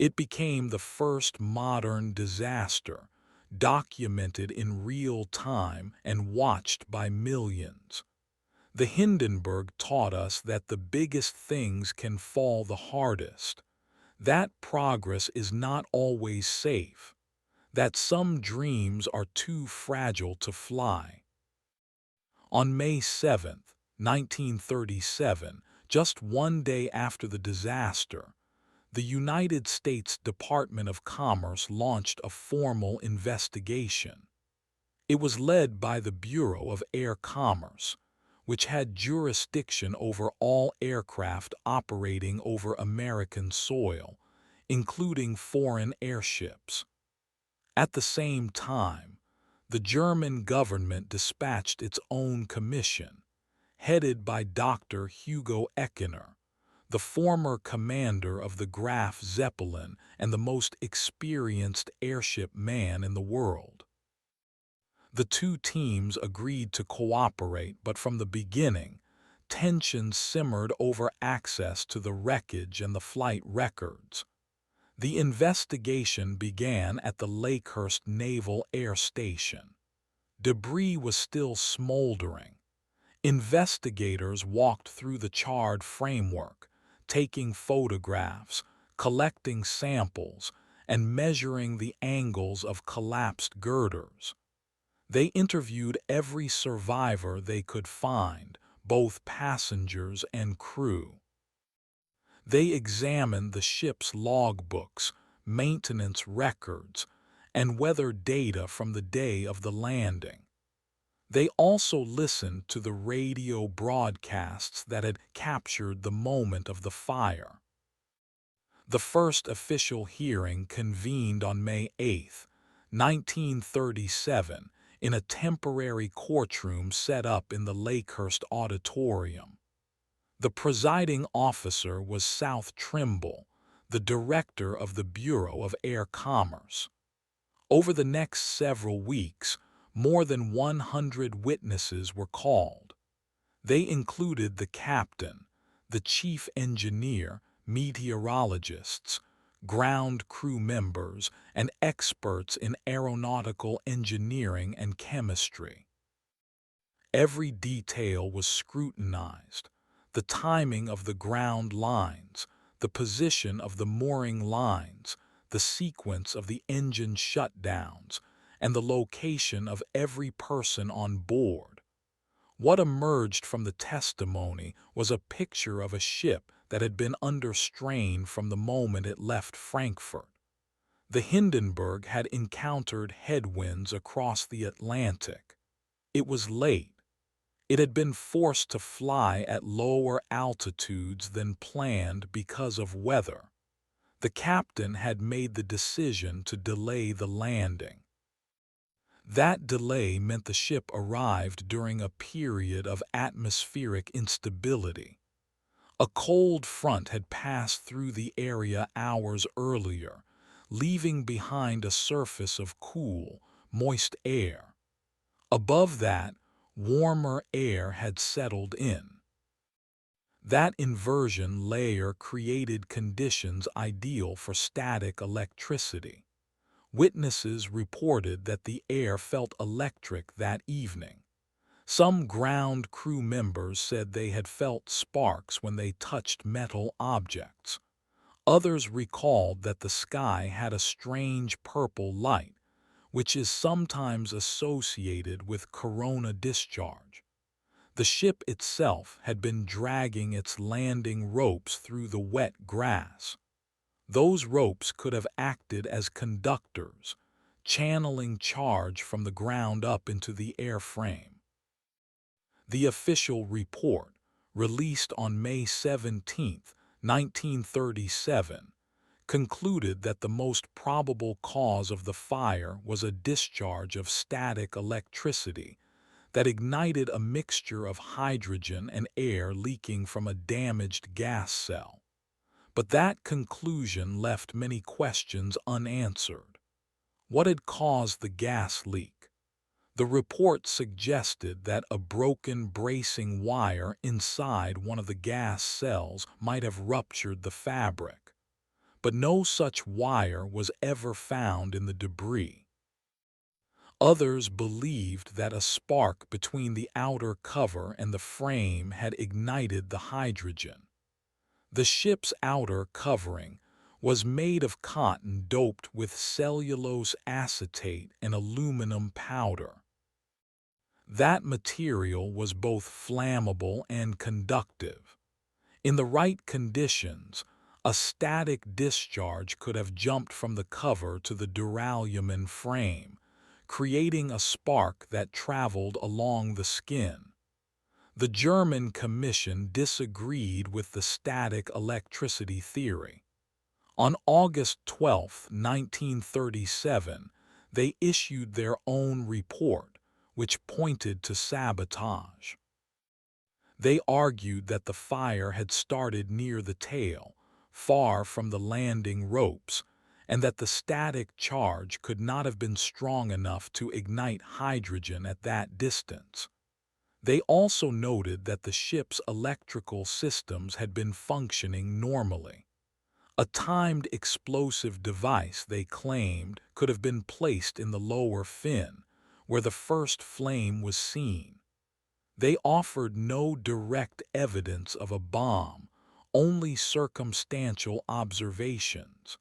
It became the first modern disaster, documented in real time and watched by millions. The Hindenburg taught us that the biggest things can fall the hardest, that progress is not always safe, that some dreams are too fragile to fly. On May 7, 1937, just one day after the disaster, the United States Department of Commerce launched a formal investigation. It was led by the Bureau of Air Commerce, which had jurisdiction over all aircraft operating over American soil, including foreign airships. At the same time, the German government dispatched its own commission, headed by Dr. Hugo Eckener, the former commander of the Graf Zeppelin and the most experienced airship man in the world. The two teams agreed to cooperate, but from the beginning, tensions simmered over access to the wreckage and the flight records. The investigation began at the Lakehurst Naval Air Station. Debris was still smoldering. Investigators walked through the charred framework, taking photographs, collecting samples, and measuring the angles of collapsed girders. They interviewed every survivor they could find, both passengers and crew. They examined the ship's logbooks, maintenance records, and weather data from the day of the landing. They also listened to the radio broadcasts that had captured the moment of the fire. The first official hearing convened on May 8, 1937, in a temporary courtroom set up in the Lakehurst Auditorium. The presiding officer was South Trimble, the director of the Bureau of Air Commerce. Over the next several weeks, more than 100 witnesses were called. They included the captain, the chief engineer, meteorologists, ground crew members, and experts in aeronautical engineering and chemistry. Every detail was scrutinized: the timing of the ground lines, the position of the mooring lines, the sequence of the engine shutdowns, and the location of every person on board. What emerged from the testimony was a picture of a ship that had been under strain from the moment it left Frankfurt. The Hindenburg had encountered headwinds across the Atlantic. It was late. It had been forced to fly at lower altitudes than planned because of weather. The captain had made the decision to delay the landing. That delay meant the ship arrived during a period of atmospheric instability. A cold front had passed through the area hours earlier, leaving behind a surface of cool, moist air. Above that, warmer air had settled in. That inversion layer created conditions ideal for static electricity. Witnesses reported that the air felt electric that evening. Some ground crew members said they had felt sparks when they touched metal objects. Others recalled that the sky had a strange purple light, which is sometimes associated with corona discharge. The ship itself had been dragging its landing ropes through the wet grass. Those ropes could have acted as conductors, channeling charge from the ground up into the airframe. The official report, released on May 17, 1937, concluded that the most probable cause of the fire was a discharge of static electricity that ignited a mixture of hydrogen and air leaking from a damaged gas cell. But that conclusion left many questions unanswered. What had caused the gas leak? The report suggested that a broken bracing wire inside one of the gas cells might have ruptured the fabric. but no such wire was ever found in the debris. Others believed that a spark between the outer cover and the frame had ignited the hydrogen. The ship's outer covering was made of cotton doped with cellulose acetate and aluminum powder. That material was both flammable and conductive. In the right conditions, a static discharge could have jumped from the cover to the duralumin frame, creating a spark that traveled along the skin. The German Commission disagreed with the static electricity theory. On August 12, 1937, they issued their own report, which pointed to sabotage. They argued that the fire had started near the tail, far from the landing ropes, and that the static charge could not have been strong enough to ignite hydrogen at that distance. They also noted that the ship's electrical systems had been functioning normally. A timed explosive device, they claimed, could have been placed in the lower fin, where the first flame was seen. They offered no direct evidence of a bomb, only circumstantial observations.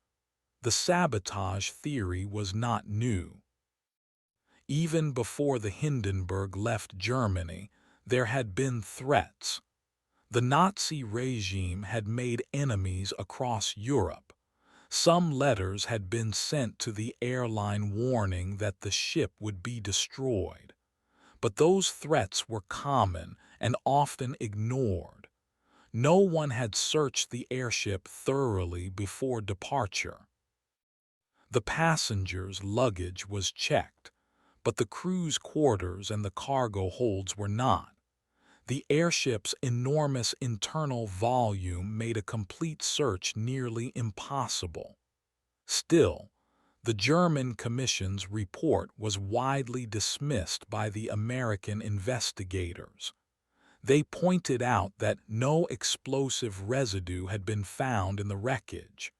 The sabotage theory was not new. Even before the Hindenburg left Germany, there had been threats. The Nazi regime had made enemies across Europe. Some letters had been sent to the airline warning that the ship would be destroyed. But those threats were common and often ignored. No one had searched the airship thoroughly before departure. The passengers' luggage was checked, but the crew's quarters and the cargo holds were not. The airship's enormous internal volume made a complete search nearly impossible. Still, the German Commission's report was widely dismissed by the American investigators. They pointed out that no explosive residue had been found in the wreckage.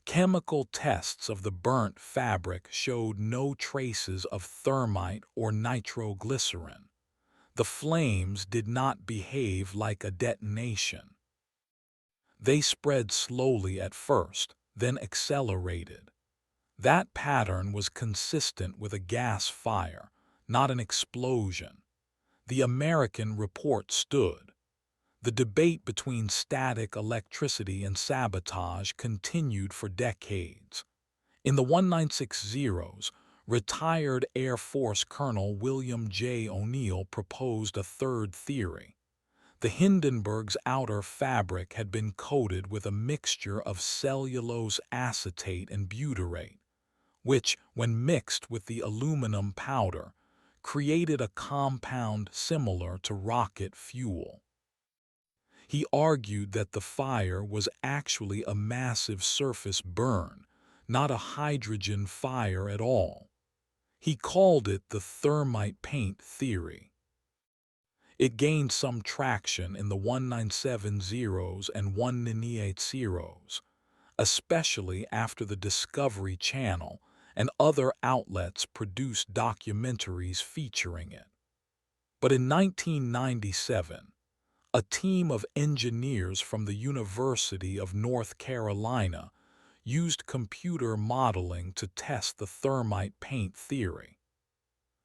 Chemical tests of the burnt fabric showed no traces of thermite or nitroglycerin. The flames did not behave like a detonation. They spread slowly at first, then accelerated. That pattern was consistent with a gas fire, not an explosion. The American report stood. The debate between static electricity and sabotage continued for decades. In the 1960s, retired Air Force Colonel William J. O'Neill proposed a third theory. The Hindenburg's outer fabric had been coated with a mixture of cellulose acetate and butyrate, which, when mixed with the aluminum powder, created a compound similar to rocket fuel. He argued that the fire was actually a massive surface burn, not a hydrogen fire at all. He called it the thermite paint theory. It gained some traction in the 1970s and 1980s, especially after the Discovery Channel and other outlets produced documentaries featuring it. But in 1997, a team of engineers from the University of North Carolina used computer modeling to test the thermite paint theory.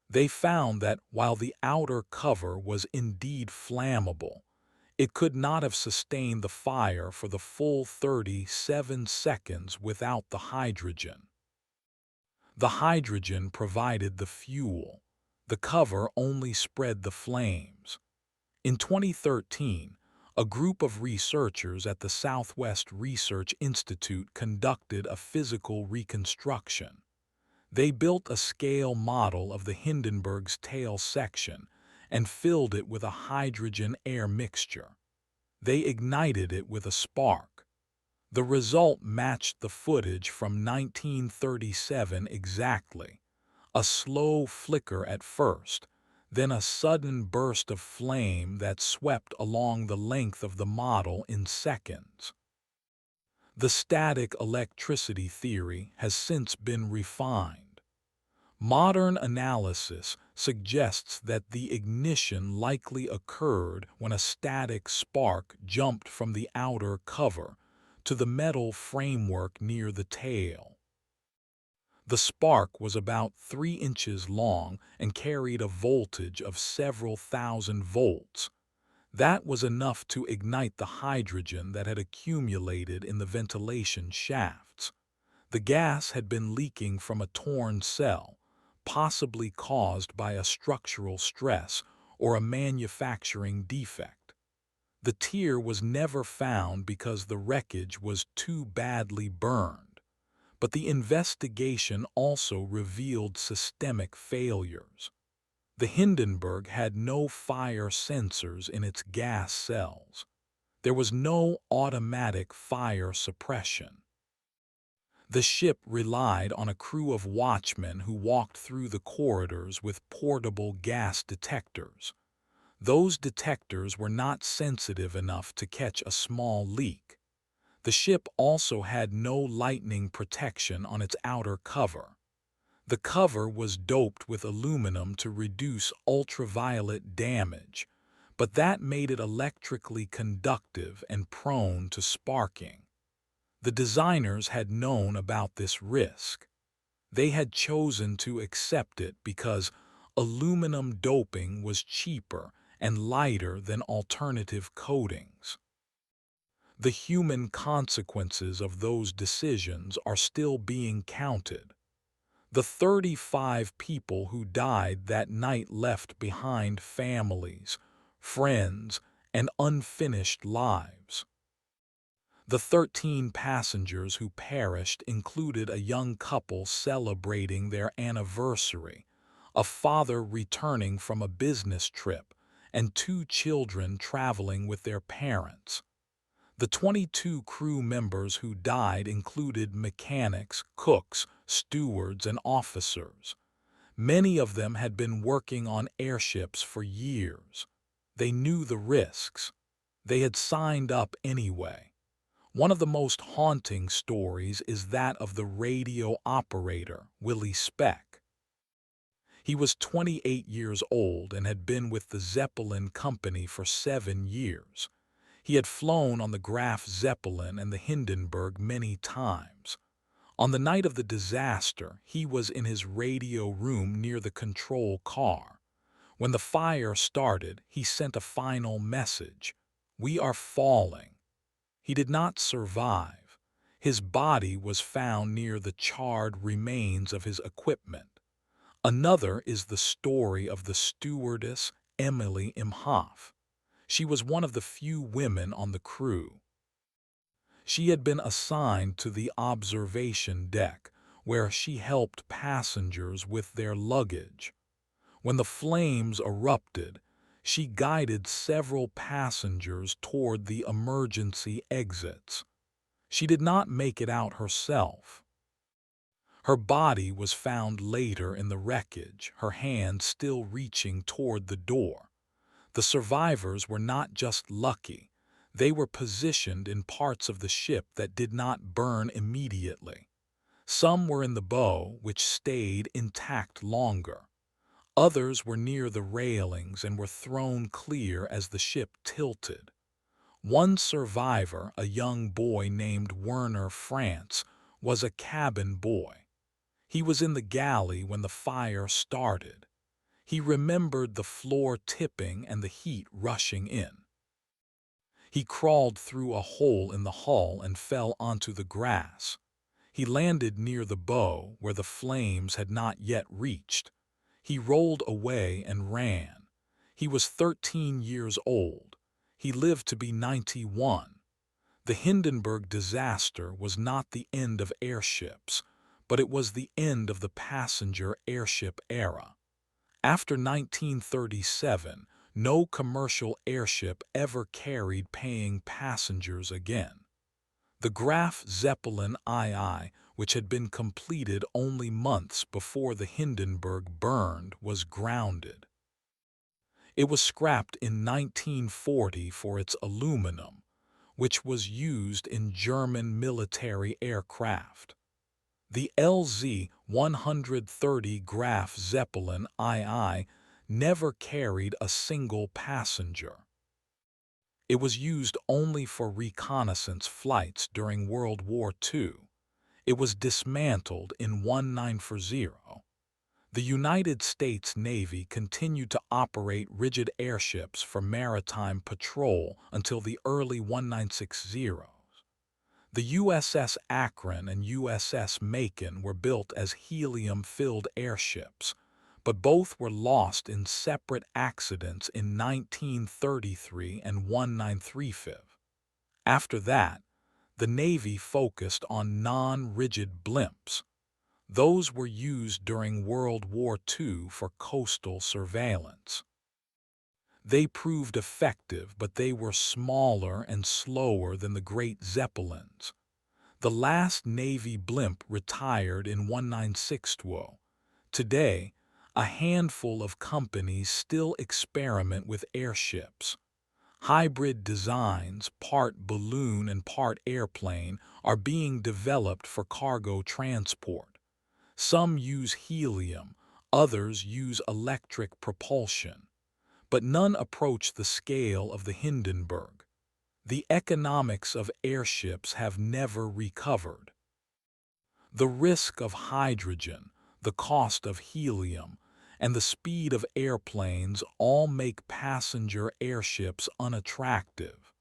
They found that while the outer cover was indeed flammable, it could not have sustained the fire for the full 37 seconds without the hydrogen. The hydrogen provided the fuel. The cover only spread the flames. In 2013, a group of researchers at the Southwest Research Institute conducted a physical reconstruction. They built a scale model of the Hindenburg's tail section and filled it with a hydrogen-air mixture. They ignited it with a spark. The result matched the footage from 1937 exactly. A slow flicker at first, then a sudden burst of flame that swept along the length of the model in seconds. The static electricity theory has since been refined. Modern analysis suggests that the ignition likely occurred when a static spark jumped from the outer cover to the metal framework near the tail. The spark was about 3 inches long and carried a voltage of several thousand volts. That was enough to ignite the hydrogen that had accumulated in the ventilation shafts. The gas had been leaking from a torn cell, possibly caused by a structural stress or a manufacturing defect. The tier was never found because the wreckage was too badly burned, but the investigation also revealed systemic failures. The Hindenburg had no fire sensors in its gas cells. There was no automatic fire suppression. The ship relied on a crew of watchmen who walked through the corridors with portable gas detectors. Those detectors were not sensitive enough to catch a small leak. The ship also had no lightning protection on its outer cover. The cover was doped with aluminum to reduce ultraviolet damage, but that made it electrically conductive and prone to sparking. The designers had known about this risk. They had chosen to accept it because aluminum doping was cheaper and lighter than alternative coatings. The human consequences of those decisions are still being counted. The 35 people who died that night left behind families, friends, and unfinished lives. The 13 passengers who perished included a young couple celebrating their anniversary, a father returning from a business trip, and 2 children traveling with their parents. The 22 crew members who died included mechanics, cooks, stewards, and officers. Many of them had been working on airships for years. They knew the risks. They had signed up anyway. One of the most haunting stories is that of the radio operator, Willie Speck. He was 28 years old and had been with the Zeppelin Company for 7 years. He had flown on the Graf Zeppelin and the Hindenburg many times. On the night of the disaster, he was in his radio room near the control car. When the fire started, he sent a final message: "We are falling." He did not survive. His body was found near the charred remains of his equipment. Another is the story of the stewardess Emily Imhoff. She was one of the few women on the crew. She had been assigned to the observation deck, where she helped passengers with their luggage. When the flames erupted, she guided several passengers toward the emergency exits. She did not make it out herself. Her body was found later in the wreckage, her hand still reaching toward the door. The survivors were not just lucky. They were positioned in parts of the ship that did not burn immediately. Some were in the bow, which stayed intact longer. Others were near the railings and were thrown clear as the ship tilted. One survivor, a young boy named Werner France, was a cabin boy. He was in the galley when the fire started. He remembered the floor tipping and the heat rushing in. He crawled through a hole in the hull and fell onto the grass. He landed near the bow where the flames had not yet reached. He rolled away and ran. He was 13 years old. He lived to be 91. The Hindenburg disaster was not the end of airships, but it was the end of the passenger airship era. After 1937, no commercial airship ever carried paying passengers again. The Graf Zeppelin II, which had been completed only months before the Hindenburg burned, was grounded. It was scrapped in 1940 for its aluminum. which was used in German military aircraft. The LZ-130 Graf Zeppelin II never carried a single passenger. It was used only for reconnaissance flights during World War II. It was dismantled in 1940. The United States Navy continued to operate rigid airships for maritime patrol until the early 1960s. The USS Akron and USS Macon were built as helium-filled airships, but both were lost in separate accidents in 1933 and 1935. After that, the Navy focused on non-rigid blimps. Those were used during World War II for coastal surveillance. They proved effective, but they were smaller and slower than the great Zeppelins. The last Navy blimp retired in 1960. Today, a handful of companies still experiment with airships. Hybrid designs, part balloon and part airplane, are being developed for cargo transport. Some use helium, others use electric propulsion, but none approach the scale of the Hindenburg. The economics of airships have never recovered. The risk of hydrogen, the cost of helium, and the speed of airplanes all make passenger airships unattractive.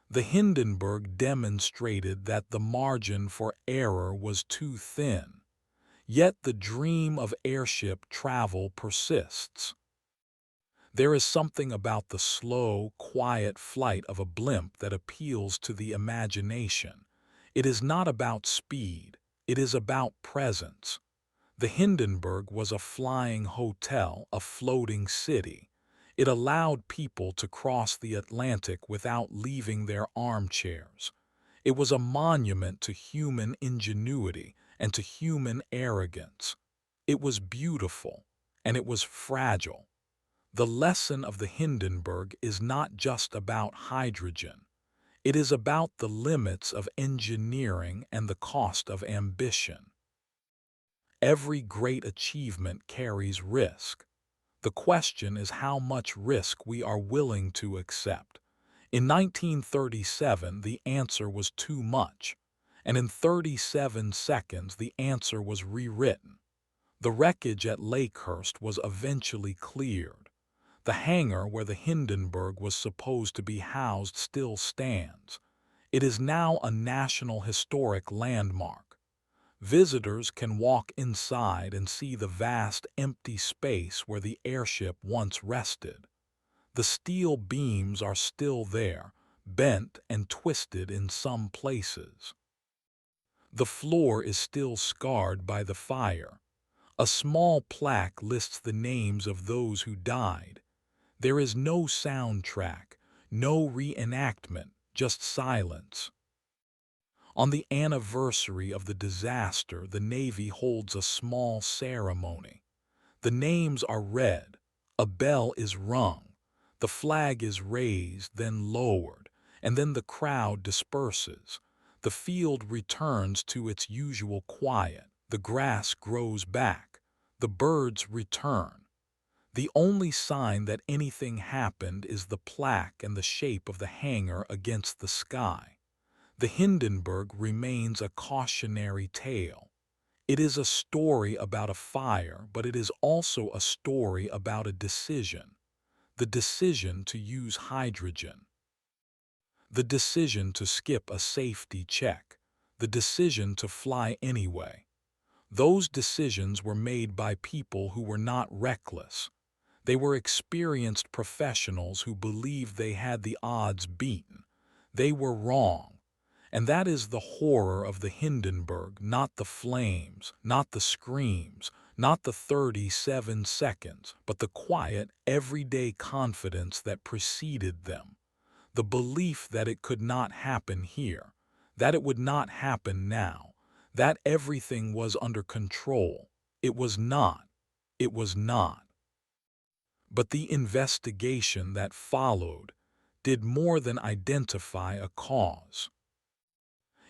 The Hindenburg demonstrated that the margin for error was too thin. Yet the dream of airship travel persists. There is something about the slow, quiet flight of a blimp that appeals to the imagination. It is not about speed, it is about presence. The Hindenburg was a flying hotel, a floating city. It allowed people to cross the Atlantic without leaving their armchairs. It was a monument to human ingenuity and to human arrogance. It was beautiful, and it was fragile. The lesson of the Hindenburg is not just about hydrogen. It is about the limits of engineering and the cost of ambition. Every great achievement carries risk. The question is how much risk we are willing to accept. In 1937, the answer was too much, and in 37 seconds the answer was rewritten. The wreckage at Lakehurst was eventually cleared. The hangar where the Hindenburg was supposed to be housed still stands. It is now a National Historic Landmark. Visitors can walk inside and see the vast empty space where the airship once rested. The steel beams are still there, bent and twisted in some places. The floor is still scarred by the fire. A small plaque lists the names of those who died. There is no soundtrack, no reenactment, just silence. On the anniversary of the disaster, the Navy holds a small ceremony. The names are read, a bell is rung, the flag is raised, then lowered, and then the crowd disperses. The field returns to its usual quiet, the grass grows back, the birds return. The only sign that anything happened is the plaque and the shape of the hangar against the sky. The Hindenburg remains a cautionary tale. It is a story about a fire, but it is also a story about a decision. The decision to use hydrogen. The decision to skip a safety check. The decision to fly anyway. Those decisions were made by people who were not reckless. They were experienced professionals who believed they had the odds beaten. They were wrong. And that is the horror of the Hindenburg, not the flames, not the screams, not the 37 seconds, but the quiet, everyday confidence that preceded them. The belief that it could not happen here, that it would not happen now, that everything was under control. It was not. It was not. But the investigation that followed, did more than identify a cause.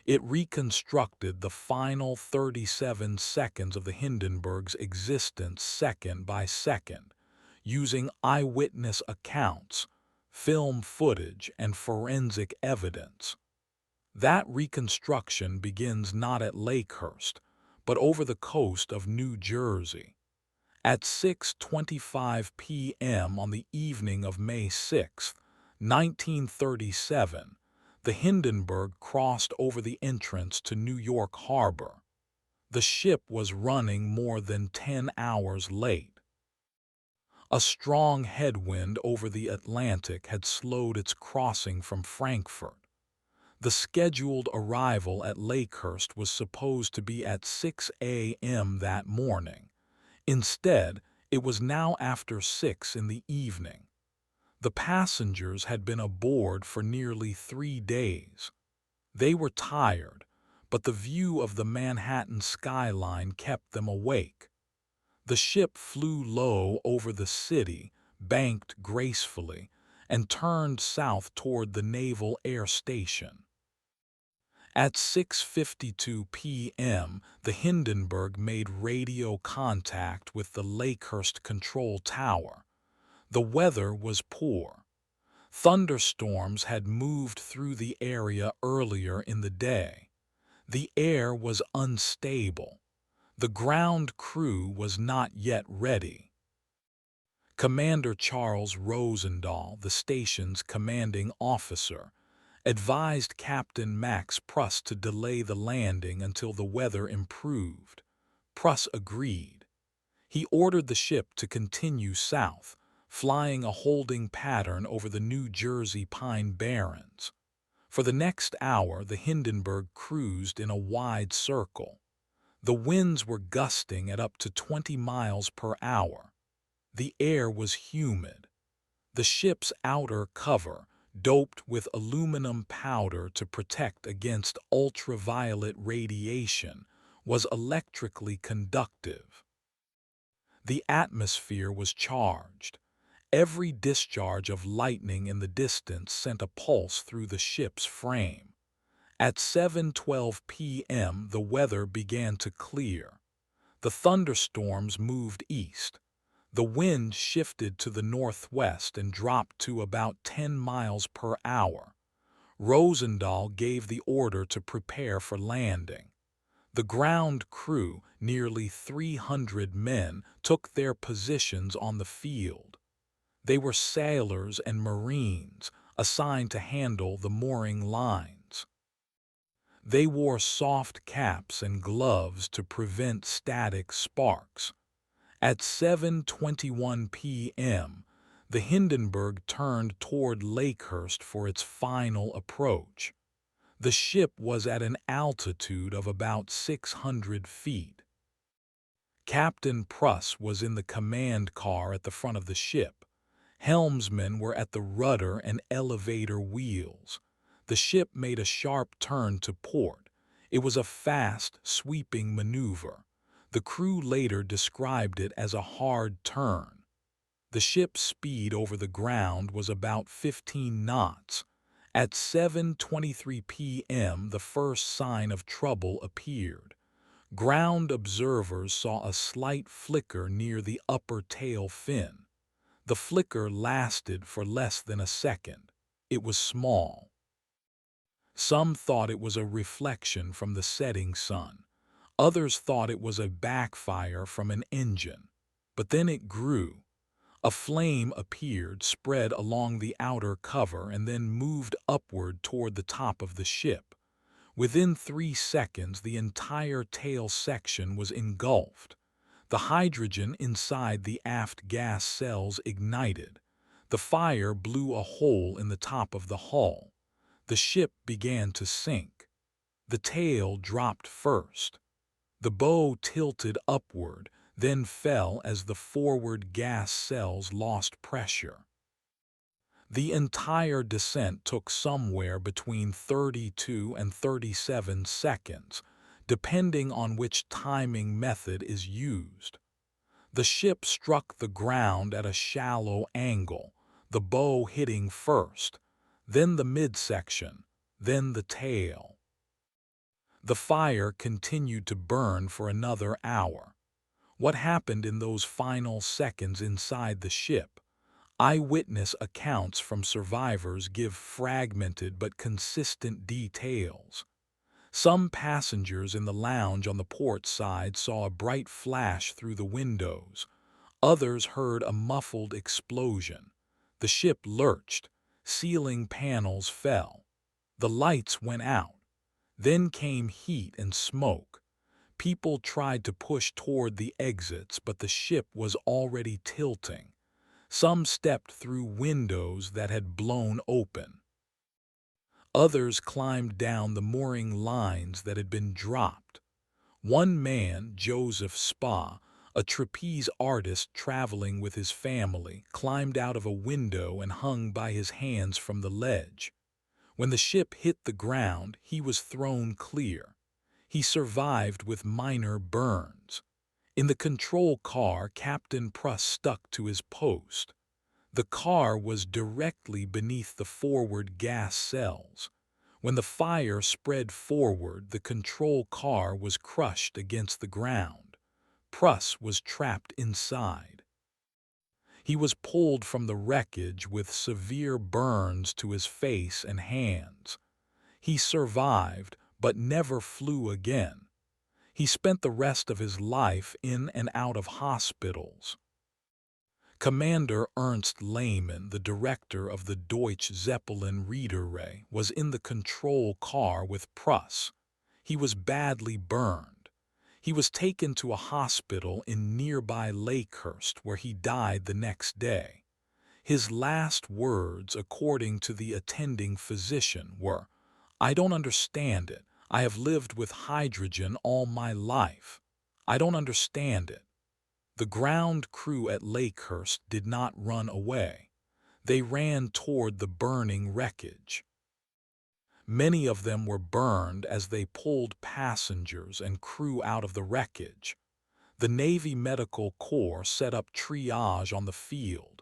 It reconstructed the final 37 seconds of the Hindenburg's existence second by second, using eyewitness accounts, film footage, and forensic evidence. That reconstruction begins not at Lakehurst, but over the coast of New Jersey. At 6:25 p.m. on the evening of May 6, 1937, the Hindenburg crossed over the entrance to New York Harbor. The ship was running more than 10 hours late. A strong headwind over the Atlantic had slowed its crossing from Frankfurt. The scheduled arrival at Lakehurst was supposed to be at 6 a.m. that morning. Instead, it was now after 6 in the evening. The passengers had been aboard for nearly 3 days. They were tired, but the view of the Manhattan skyline kept them awake. The ship flew low over the city, banked gracefully, and turned south toward the Naval Air Station. At 6:52 p.m., the Hindenburg made radio contact with the Lakehurst control tower. The weather was poor. Thunderstorms had moved through the area earlier in the day. The air was unstable. The ground crew was not yet ready. Commander Charles Rosendahl, the station's commanding officer, advised Captain Max Pruss to delay the landing until the weather improved. Pruss agreed. He ordered the ship to continue south, flying a holding pattern over the New Jersey Pine Barrens. For the next hour, the Hindenburg cruised in a wide circle. The winds were gusting at up to 20 miles per hour. The air was humid. The ship's outer cover, doped with aluminum powder to protect against ultraviolet radiation, was electrically conductive. The atmosphere was charged. Every discharge of lightning in the distance sent a pulse through the ship's frame. At 7:12 p.m., the weather began to clear. The thunderstorms moved east. The wind shifted to the northwest and dropped to about 10 miles per hour. Rosendahl gave the order to prepare for landing. The ground crew, nearly 300 men, took their positions on the field. They were sailors and Marines, assigned to handle the mooring lines. They wore soft caps and gloves to prevent static sparks. At 7:21 p.m., the Hindenburg turned toward Lakehurst for its final approach. The ship was at an altitude of about 600 feet. Captain Pruss was in the command car at the front of the ship. Helmsmen were at the rudder and elevator wheels. The ship made a sharp turn to port. It was a fast, sweeping maneuver. The crew later described it as a hard turn. The ship's speed over the ground was about 15 knots. At 7:23 p.m., the first sign of trouble appeared. Ground observers saw a slight flicker near the upper tail fin. The flicker lasted for less than a second. It was small. Some thought it was a reflection from the setting sun. Others thought it was a backfire from an engine. But then it grew. A flame appeared, spread along the outer cover, and then moved upward toward the top of the ship. Within 3 seconds, the entire tail section was engulfed. The hydrogen inside the aft gas cells ignited. The fire blew a hole in the top of the hull. The ship began to sink. The tail dropped first. The bow tilted upward, then fell as the forward gas cells lost pressure. The entire descent took somewhere between 32 and 37 seconds, depending on which timing method is used. The ship struck the ground at a shallow angle, the bow hitting first. then the midsection, then the tail. The fire continued to burn for another hour. What happened in those final seconds inside the ship? Eyewitness accounts from survivors give fragmented but consistent details. Some passengers in the lounge on the port side saw a bright flash through the windows. Others heard a muffled explosion. The ship lurched. Ceiling panels fell. The lights went out. Then came heat and smoke. People tried to push toward the exits, but the ship was already tilting. Some stepped through windows that had blown open. Others climbed down the mooring lines that had been dropped. One man, Joseph Spa, a trapeze artist traveling with his family, climbed out of a window and hung by his hands from the ledge. When the ship hit the ground, he was thrown clear. He survived with minor burns. In the control car, Captain Pruss stuck to his post. The car was directly beneath the forward gas cells. When the fire spread forward, the control car was crushed against the ground. Pruss was trapped inside. He was pulled from the wreckage with severe burns to his face and hands. He survived, but never flew again. He spent the rest of his life in and out of hospitals. Commander Ernst Lehmann, the director of the Deutsche Zeppelin Reederei, was in the control car with Pruss. He was badly burned. He was taken to a hospital in nearby Lakehurst, where he died the next day. His last words, according to the attending physician, were, "I don't understand it. I have lived with hydrogen all my life. I don't understand it." The ground crew at Lakehurst did not run away. They ran toward the burning wreckage. Many of them were burned as they pulled passengers and crew out of the wreckage. The Navy Medical Corps set up triage on the field.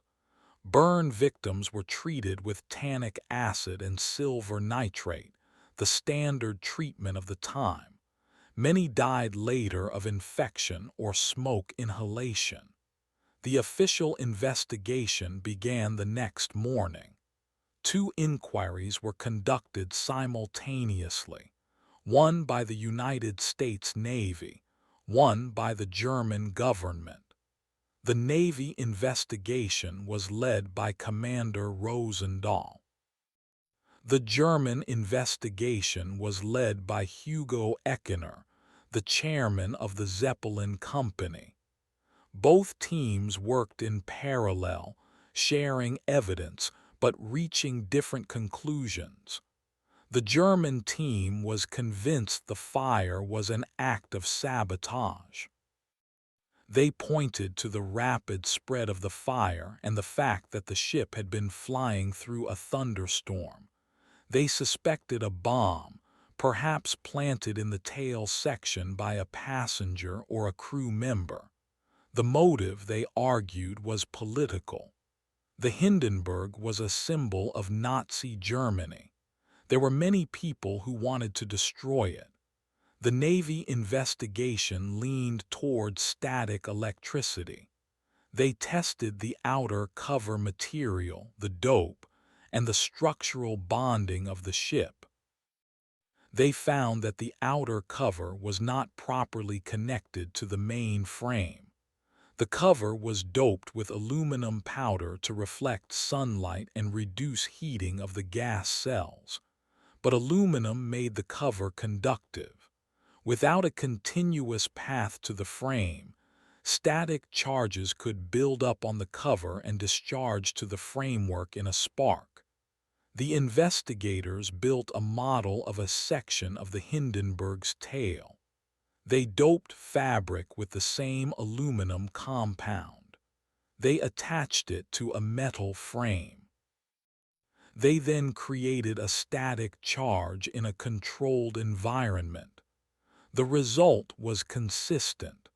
Burn victims were treated with tannic acid and silver nitrate, the standard treatment of the time. Many died later of infection or smoke inhalation. The official investigation began the next morning. 2 inquiries were conducted simultaneously, one by the United States Navy, one by the German government. The Navy investigation was led by Commander Rosendahl. The German investigation was led by Hugo Eckener, the chairman of the Zeppelin Company. Both teams worked in parallel, sharing evidence but reaching different conclusions. The German team was convinced the fire was an act of sabotage. They pointed to the rapid spread of the fire and the fact that the ship had been flying through a thunderstorm. They suspected a bomb, perhaps planted in the tail section by a passenger or a crew member. The motive, they argued, was political. The Hindenburg was a symbol of Nazi Germany. There were many people who wanted to destroy it. The Navy investigation leaned toward static electricity. They tested the outer cover material, the dope, and the structural bonding of the ship. They found that the outer cover was not properly connected to the main frame. The cover was doped with aluminum powder to reflect sunlight and reduce heating of the gas cells. But aluminum made the cover conductive. Without a continuous path to the frame, static charges could build up on the cover and discharge to the framework in a spark. The investigators built a model of a section of the Hindenburg's tail. They doped fabric with the same aluminum compound. They attached it to a metal frame. They then created a static charge in a controlled environment. The result was consistent.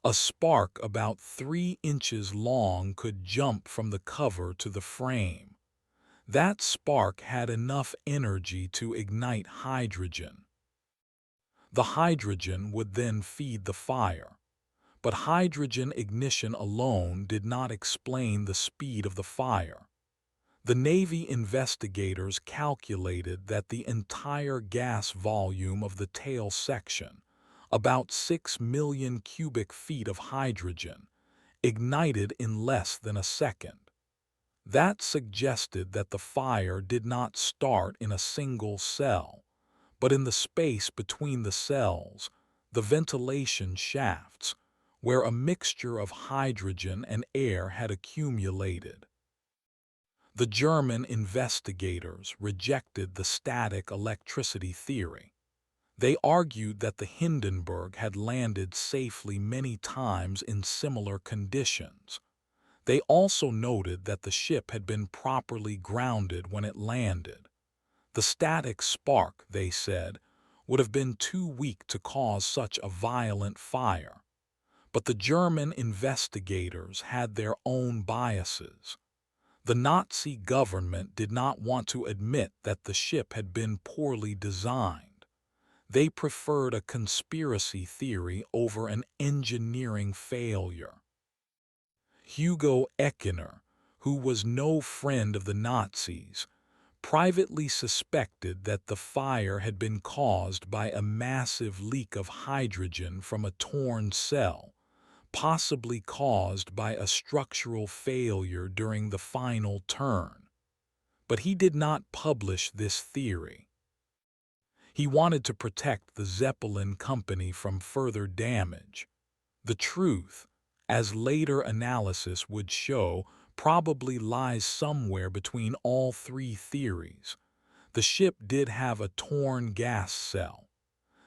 A spark about 3 inches long could jump from the cover to the frame. That spark had enough energy to ignite hydrogen. The hydrogen would then feed the fire. But hydrogen ignition alone did not explain the speed of the fire. The Navy investigators calculated that the entire gas volume of the tail section, about 6 million cubic feet of hydrogen, ignited in less than a second. That suggested that the fire did not start in a single cell, but in the space between the cells, the ventilation shafts, where a mixture of hydrogen and air had accumulated. The German investigators rejected the static electricity theory. They argued that the Hindenburg had landed safely many times in similar conditions. They also noted that the ship had been properly grounded when it landed. The static spark, they said, would have been too weak to cause such a violent fire. But the German investigators had their own biases. The Nazi government did not want to admit that the ship had been poorly designed. They preferred a conspiracy theory over an engineering failure. Hugo Eckener, who was no friend of the Nazis, privately suspected that the fire had been caused by a massive leak of hydrogen from a torn cell, possibly caused by a structural failure during the final turn. But he did not publish this theory. He wanted to protect the Zeppelin company from further damage. The truth, as later analysis would show, probably lies somewhere between all three theories. The ship did have a torn gas cell.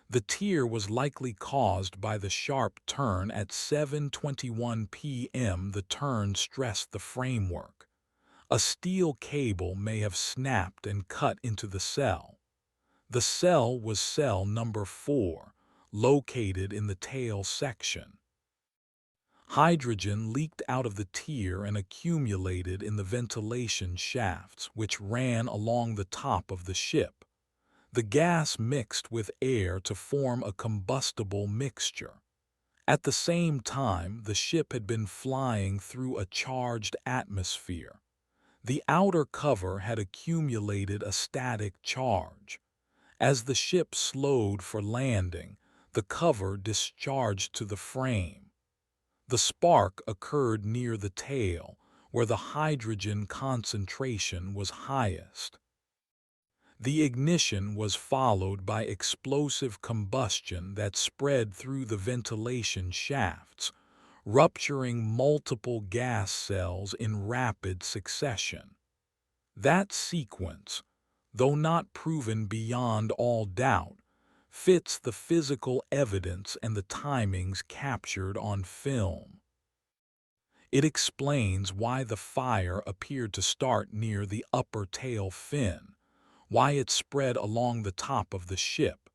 The tear was likely caused by the sharp turn at 7:21 p.m. The turn stressed the framework. A steel cable may have snapped and cut into the cell. The cell was cell number 4, located in the tail section. Hydrogen leaked out of the tear and accumulated in the ventilation shafts, which ran along the top of the ship. The gas mixed with air to form a combustible mixture. At the same time, the ship had been flying through a charged atmosphere. The outer cover had accumulated a static charge. As the ship slowed for landing, the cover discharged to the frame. The spark occurred near the tail, where the hydrogen concentration was highest. The ignition was followed by explosive combustion that spread through the ventilation shafts, rupturing multiple gas cells in rapid succession. That sequence, though not proven beyond all doubt, fits the physical evidence and the timings captured on film. It explains why the fire appeared to start near the upper tail fin, why it spread along the top of the ship,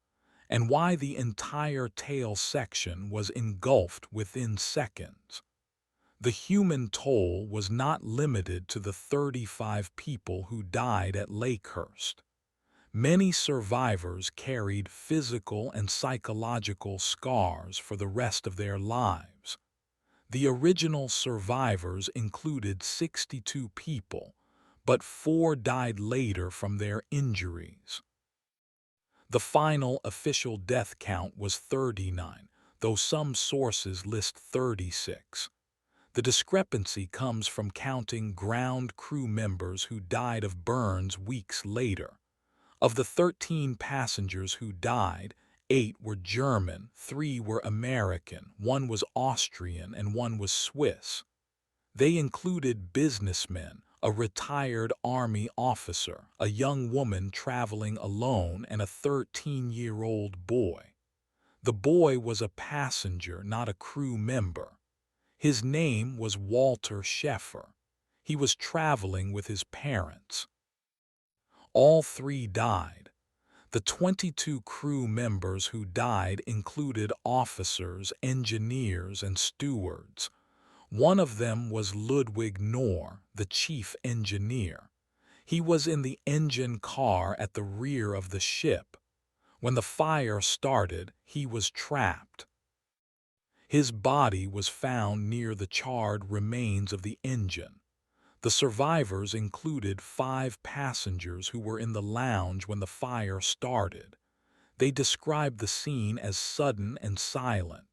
and why the entire tail section was engulfed within seconds. The human toll was not limited to the 35 people who died at Lakehurst. Many survivors carried physical and psychological scars for the rest of their lives. The original survivors included 62 people, but 4 died later from their injuries. The final official death count was 39, though some sources list 36. The discrepancy comes from counting ground crew members who died of burns weeks later. Of the 13 passengers who died, 8 were German, 3 were American, 1 was Austrian, and 1 was Swiss. They included businessmen, a retired Army officer, a young woman traveling alone, and a 13-year-old boy. The boy was a passenger, not a crew member. His name was Walter Scheffer. He was traveling with his parents. All 3 died. The 22 crew members who died included officers, engineers, and stewards. One of them was Ludwig Knorr, the chief engineer. He was in the engine car at the rear of the ship. When the fire started, he was trapped. His body was found near the charred remains of the engine. The survivors included 5 passengers who were in the lounge when the fire started. They described the scene as sudden and silent.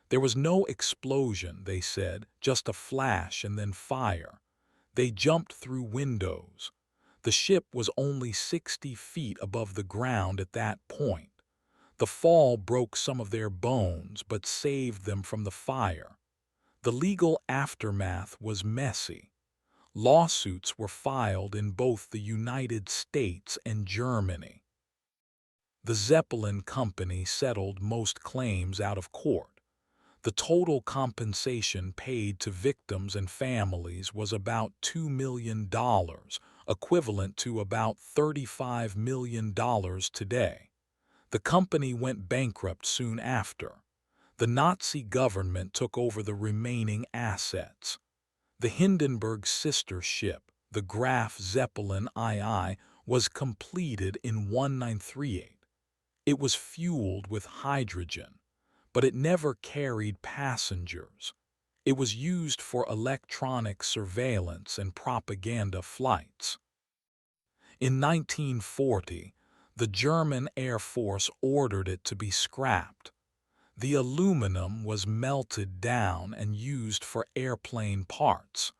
There was no explosion, they said, just a flash and then fire. They jumped through windows. The ship was only 60 feet above the ground at that point. The fall broke some of their bones but saved them from the fire. The legal aftermath was messy. Lawsuits were filed in both the United States and Germany. The Zeppelin Company settled most claims out of court. The total compensation paid to victims and families was about $2 million, equivalent to about $35 million today. The company went bankrupt soon after. The Nazi government took over the remaining assets. The Hindenburg sister ship, the Graf Zeppelin II, was completed in 1938. It was fueled with hydrogen, but it never carried passengers. It was used for electronic surveillance and propaganda flights. In 1940, the German Air Force ordered it to be scrapped. The aluminum was melted down and used for airplane parts.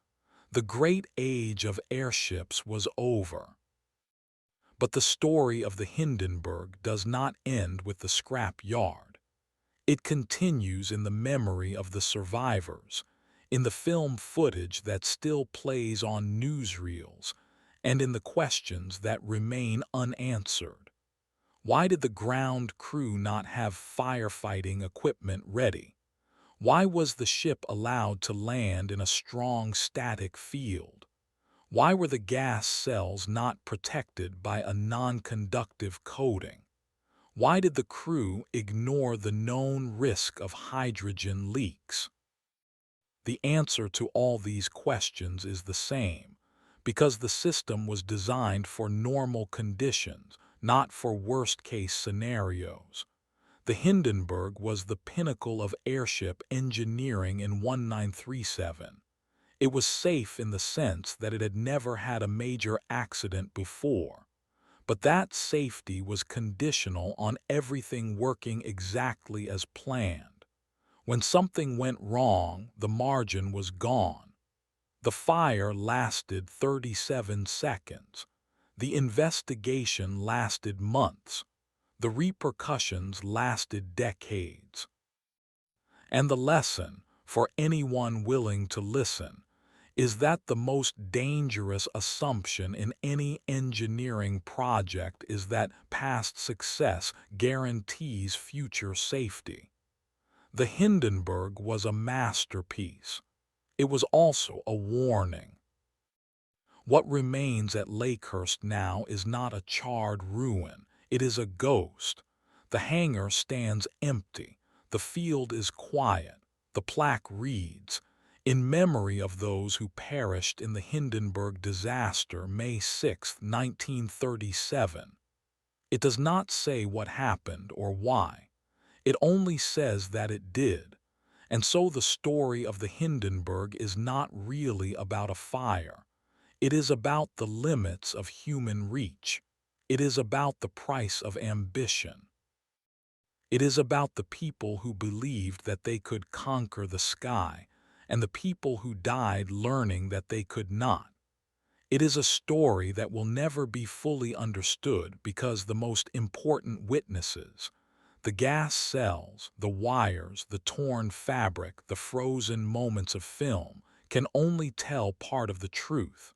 The great age of airships was over. But the story of the Hindenburg does not end with the scrap yard. It continues in the memory of the survivors, in the film footage that still plays on newsreels, and in the questions that remain unanswered. Why did the ground crew not have firefighting equipment ready? Why was the ship allowed to land in a strong static field? Why were the gas cells not protected by a non-conductive coating? Why did the crew ignore the known risk of hydrogen leaks? The answer to all these questions is the same, because the system was designed for normal conditions, not for worst-case scenarios. The Hindenburg was the pinnacle of airship engineering in 1937. It was safe in the sense that it had never had a major accident before. But that safety was conditional on everything working exactly as planned. When something went wrong, the margin was gone. The fire lasted 37 seconds. The investigation lasted months. The repercussions lasted decades. And the lesson, for anyone willing to listen, is that the most dangerous assumption in any engineering project is that past success guarantees future safety. The Hindenburg was a masterpiece. It was also a warning. What remains at Lakehurst now is not a charred ruin, it is a ghost. The hangar stands empty, the field is quiet, the plaque reads, "In memory of those who perished in the Hindenburg disaster, May 6, 1937. It does not say what happened or why. It only says that it did. And so the story of the Hindenburg is not really about a fire. It is about the limits of human reach. It is about the price of ambition. It is about the people who believed that they could conquer the sky, and the people who died learning that they could not. It is a story that will never be fully understood because the most important witnesses, the gas cells, the wires, the torn fabric, the frozen moments of film, can only tell part of the truth.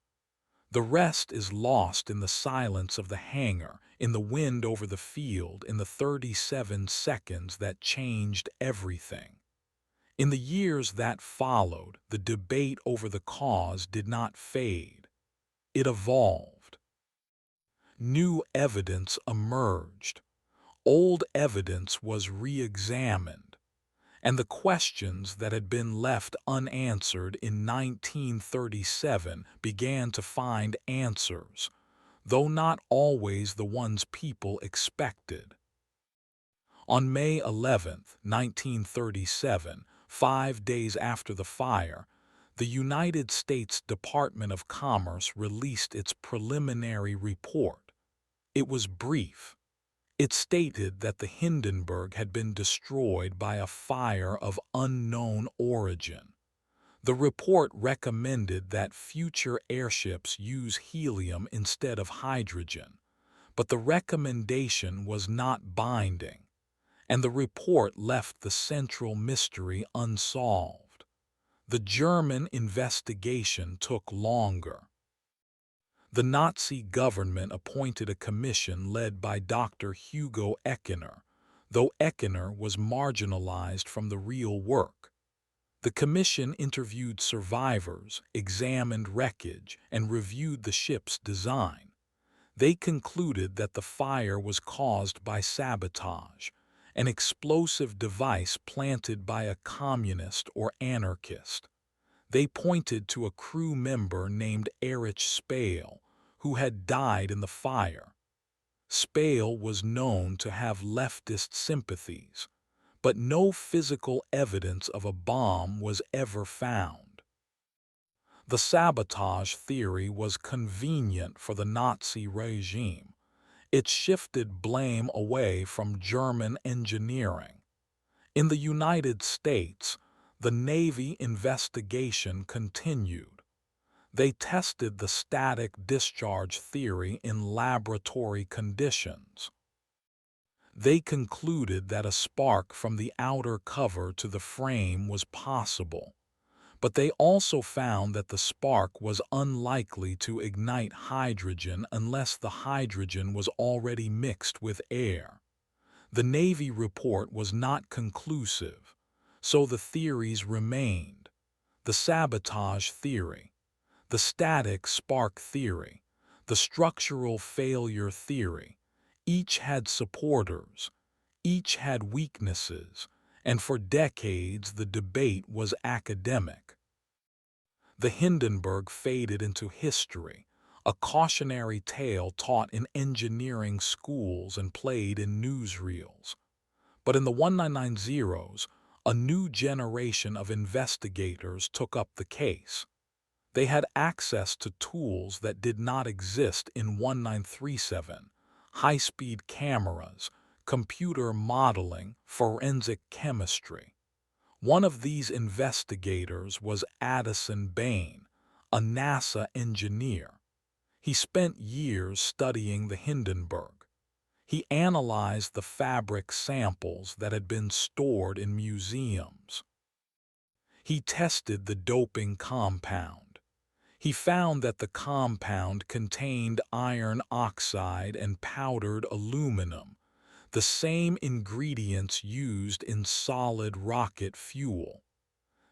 The rest is lost in the silence of the hangar, in the wind over the field, in the 37 seconds that changed everything. In the years that followed, the debate over the cause did not fade. It evolved. New evidence emerged. Old evidence was re-examined. And the questions that had been left unanswered in 1937 began to find answers. though not always the ones people expected. On May 11, 1937, 5 days after the fire, the United States Department of Commerce released its preliminary report. It was brief. It stated that the Hindenburg had been destroyed by a fire of unknown origin. The report recommended that future airships use helium instead of hydrogen, but the recommendation was not binding, and the report left the central mystery unsolved. The German investigation took longer. The Nazi government appointed a commission led by Dr. Hugo Eckener, though Eckener was marginalized from the real work. The commission interviewed survivors, examined wreckage, and reviewed the ship's design. They concluded that the fire was caused by sabotage, an explosive device planted by a communist or anarchist. They pointed to a crew member named Erich Spale, who had died in the fire. Spale was known to have leftist sympathies, but no physical evidence of a bomb was ever found. The sabotage theory was convenient for the Nazi regime. It shifted blame away from German engineering. In the United States, the Navy investigation continued. They tested the static discharge theory in laboratory conditions. They concluded that a spark from the outer cover to the frame was possible, but they also found that the spark was unlikely to ignite hydrogen unless the hydrogen was already mixed with air. The Navy report was not conclusive, so the theories remained: the sabotage theory, the static spark theory, the structural failure theory. Each had supporters, each had weaknesses, and for decades the debate was academic. The Hindenburg faded into history, a cautionary tale taught in engineering schools and played in newsreels. But in the 1990s, a new generation of investigators took up the case. They had access to tools that did not exist in 1937: high-speed cameras, computer modeling, forensic chemistry. One of these investigators was Addison Bain, a NASA engineer. He spent years studying the Hindenburg. He analyzed the fabric samples that had been stored in museums. He tested the doping compound. He found that the compound contained iron oxide and powdered aluminum, the same ingredients used in solid rocket fuel.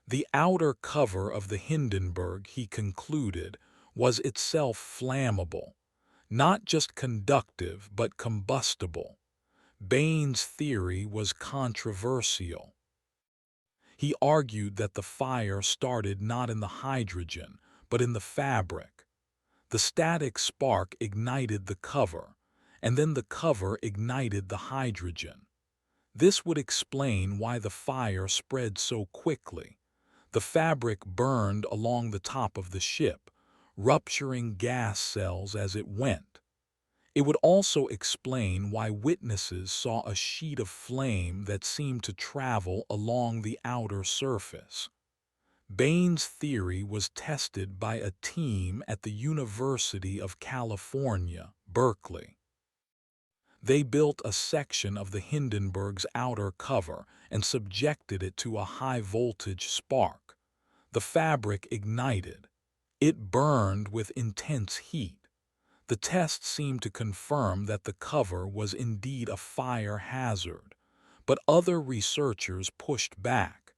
The outer cover of the Hindenburg, he concluded, was itself flammable, not just conductive but combustible. Bain's theory was controversial. He argued that the fire started not in the hydrogen, but in the fabric. The static spark ignited the cover, and then the cover ignited the hydrogen. This would explain why the fire spread so quickly. The fabric burned along the top of the ship, rupturing gas cells as it went. It would also explain why witnesses saw a sheet of flame that seemed to travel along the outer surface. Bain's theory was tested by a team at the University of California, Berkeley. They built a section of the Hindenburg's outer cover and subjected it to a high-voltage spark. The fabric ignited. It burned with intense heat. The test seemed to confirm that the cover was indeed a fire hazard, but other researchers pushed back.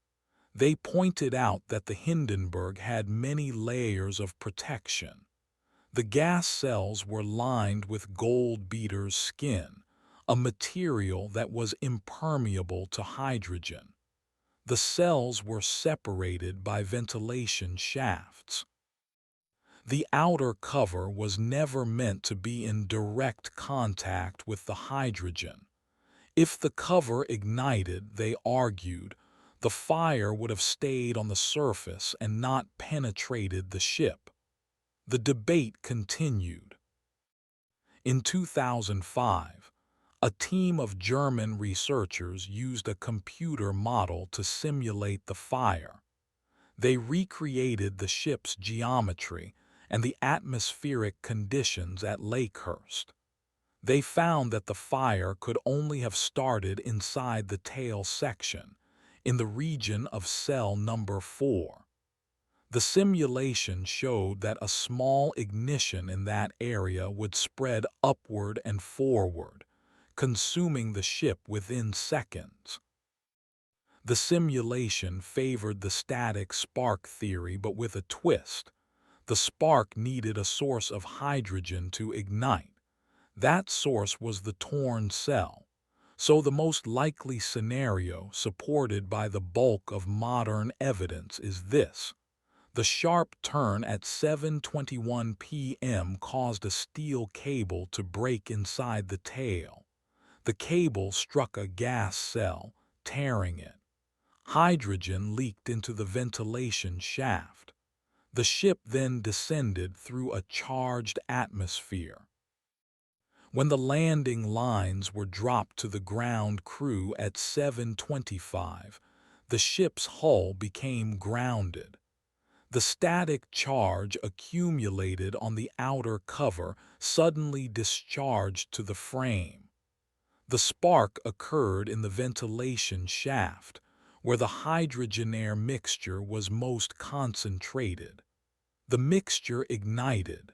They pointed out that the Hindenburg had many layers of protection. The gas cells were lined with gold beater's skin, a material that was impermeable to hydrogen. The cells were separated by ventilation shafts. The outer cover was never meant to be in direct contact with the hydrogen. If the cover ignited, they argued, the fire would have stayed on the surface and not penetrated the ship. The debate continued. In 2005, a team of German researchers used a computer model to simulate the fire. They recreated the ship's geometry and the atmospheric conditions at Lakehurst. They found that the fire could only have started inside the tail section, in the region of cell number 4. The simulation showed that a small ignition in that area would spread upward and forward, consuming the ship within seconds. The simulation favored the static spark theory, but with a twist. The spark needed a source of hydrogen to ignite. That source was the torn cell. So the most likely scenario, supported by the bulk of modern evidence, is this. The sharp turn at 7:21 p.m. caused a steel cable to break inside the tail. The cable struck a gas cell, tearing it. Hydrogen leaked into the ventilation shaft. The ship then descended through a charged atmosphere. When the landing lines were dropped to the ground crew at 7:25, the ship's hull became grounded. The static charge accumulated on the outer cover suddenly discharged to the frame. The spark occurred in the ventilation shaft, where the hydrogen-air mixture was most concentrated. The mixture ignited.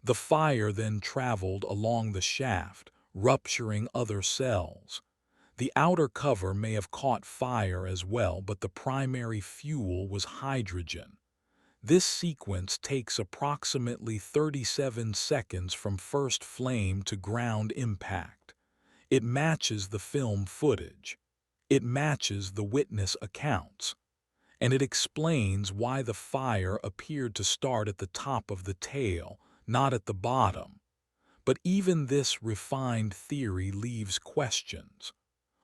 The fire then traveled along the shaft, rupturing other cells. The outer cover may have caught fire as well, but the primary fuel was hydrogen. This sequence takes approximately 37 seconds from first flame to ground impact. It matches the film footage. It matches the witness accounts. And it explains why the fire appeared to start at the top of the tail, not at the bottom. But even this refined theory leaves questions.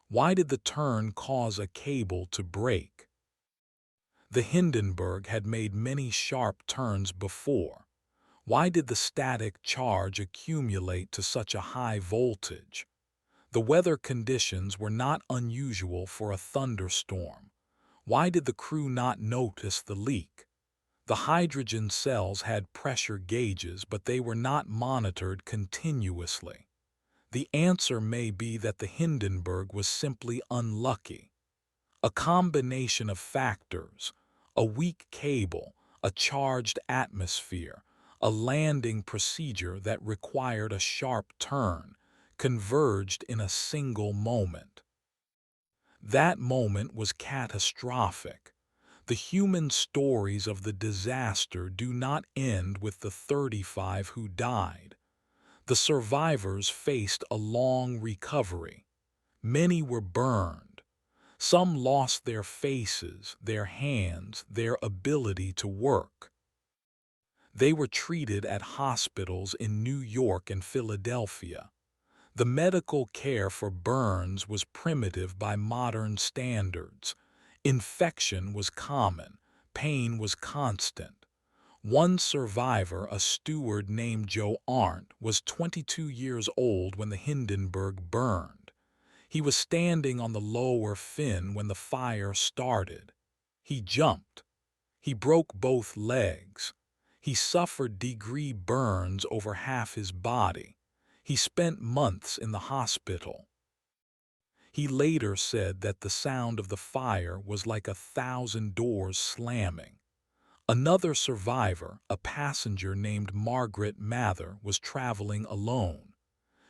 Why did the turn cause a cable to break? The Hindenburg had made many sharp turns before. Why did the static charge accumulate to such a high voltage? The weather conditions were not unusual for a thunderstorm. Why did the crew not notice the leak? The hydrogen cells had pressure gauges, but they were not monitored continuously. The answer may be that the Hindenburg was simply unlucky. A combination of factors, a weak cable, a charged atmosphere, a landing procedure that required a sharp turn, converged in a single moment. That moment was catastrophic. The human stories of the disaster do not end with the 35 who died. The survivors faced a long recovery. Many were burned. Some lost their faces, their hands, their ability to work. They were treated at hospitals in New York and Philadelphia. The medical care for burns was primitive by modern standards. Infection was common. Pain was constant. One survivor, a steward named Joe Arndt, was 22 years old when the Hindenburg burned. He was standing on the lower fin when the fire started. He jumped. He broke both legs. He suffered degree burns over half his body. He spent months in the hospital. He later said that the sound of the fire was like 1,000 doors slamming. Another survivor, a passenger named Margaret Mather, was traveling alone.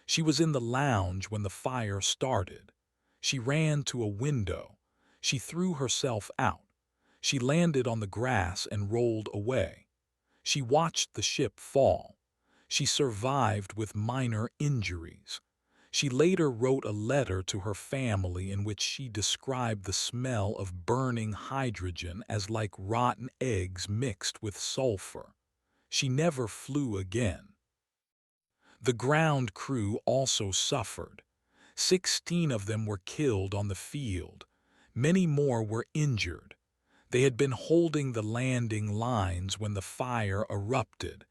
She was in the lounge when the fire started. She ran to a window. She threw herself out. She landed on the grass and rolled away. She watched the ship fall. She survived with minor injuries. She later wrote a letter to her family in which she described the smell of burning hydrogen as like rotten eggs mixed with sulfur. She never flew again. The ground crew also suffered. 16 of them were killed on the field. Many more were injured. They had been holding the landing lines when the fire erupted.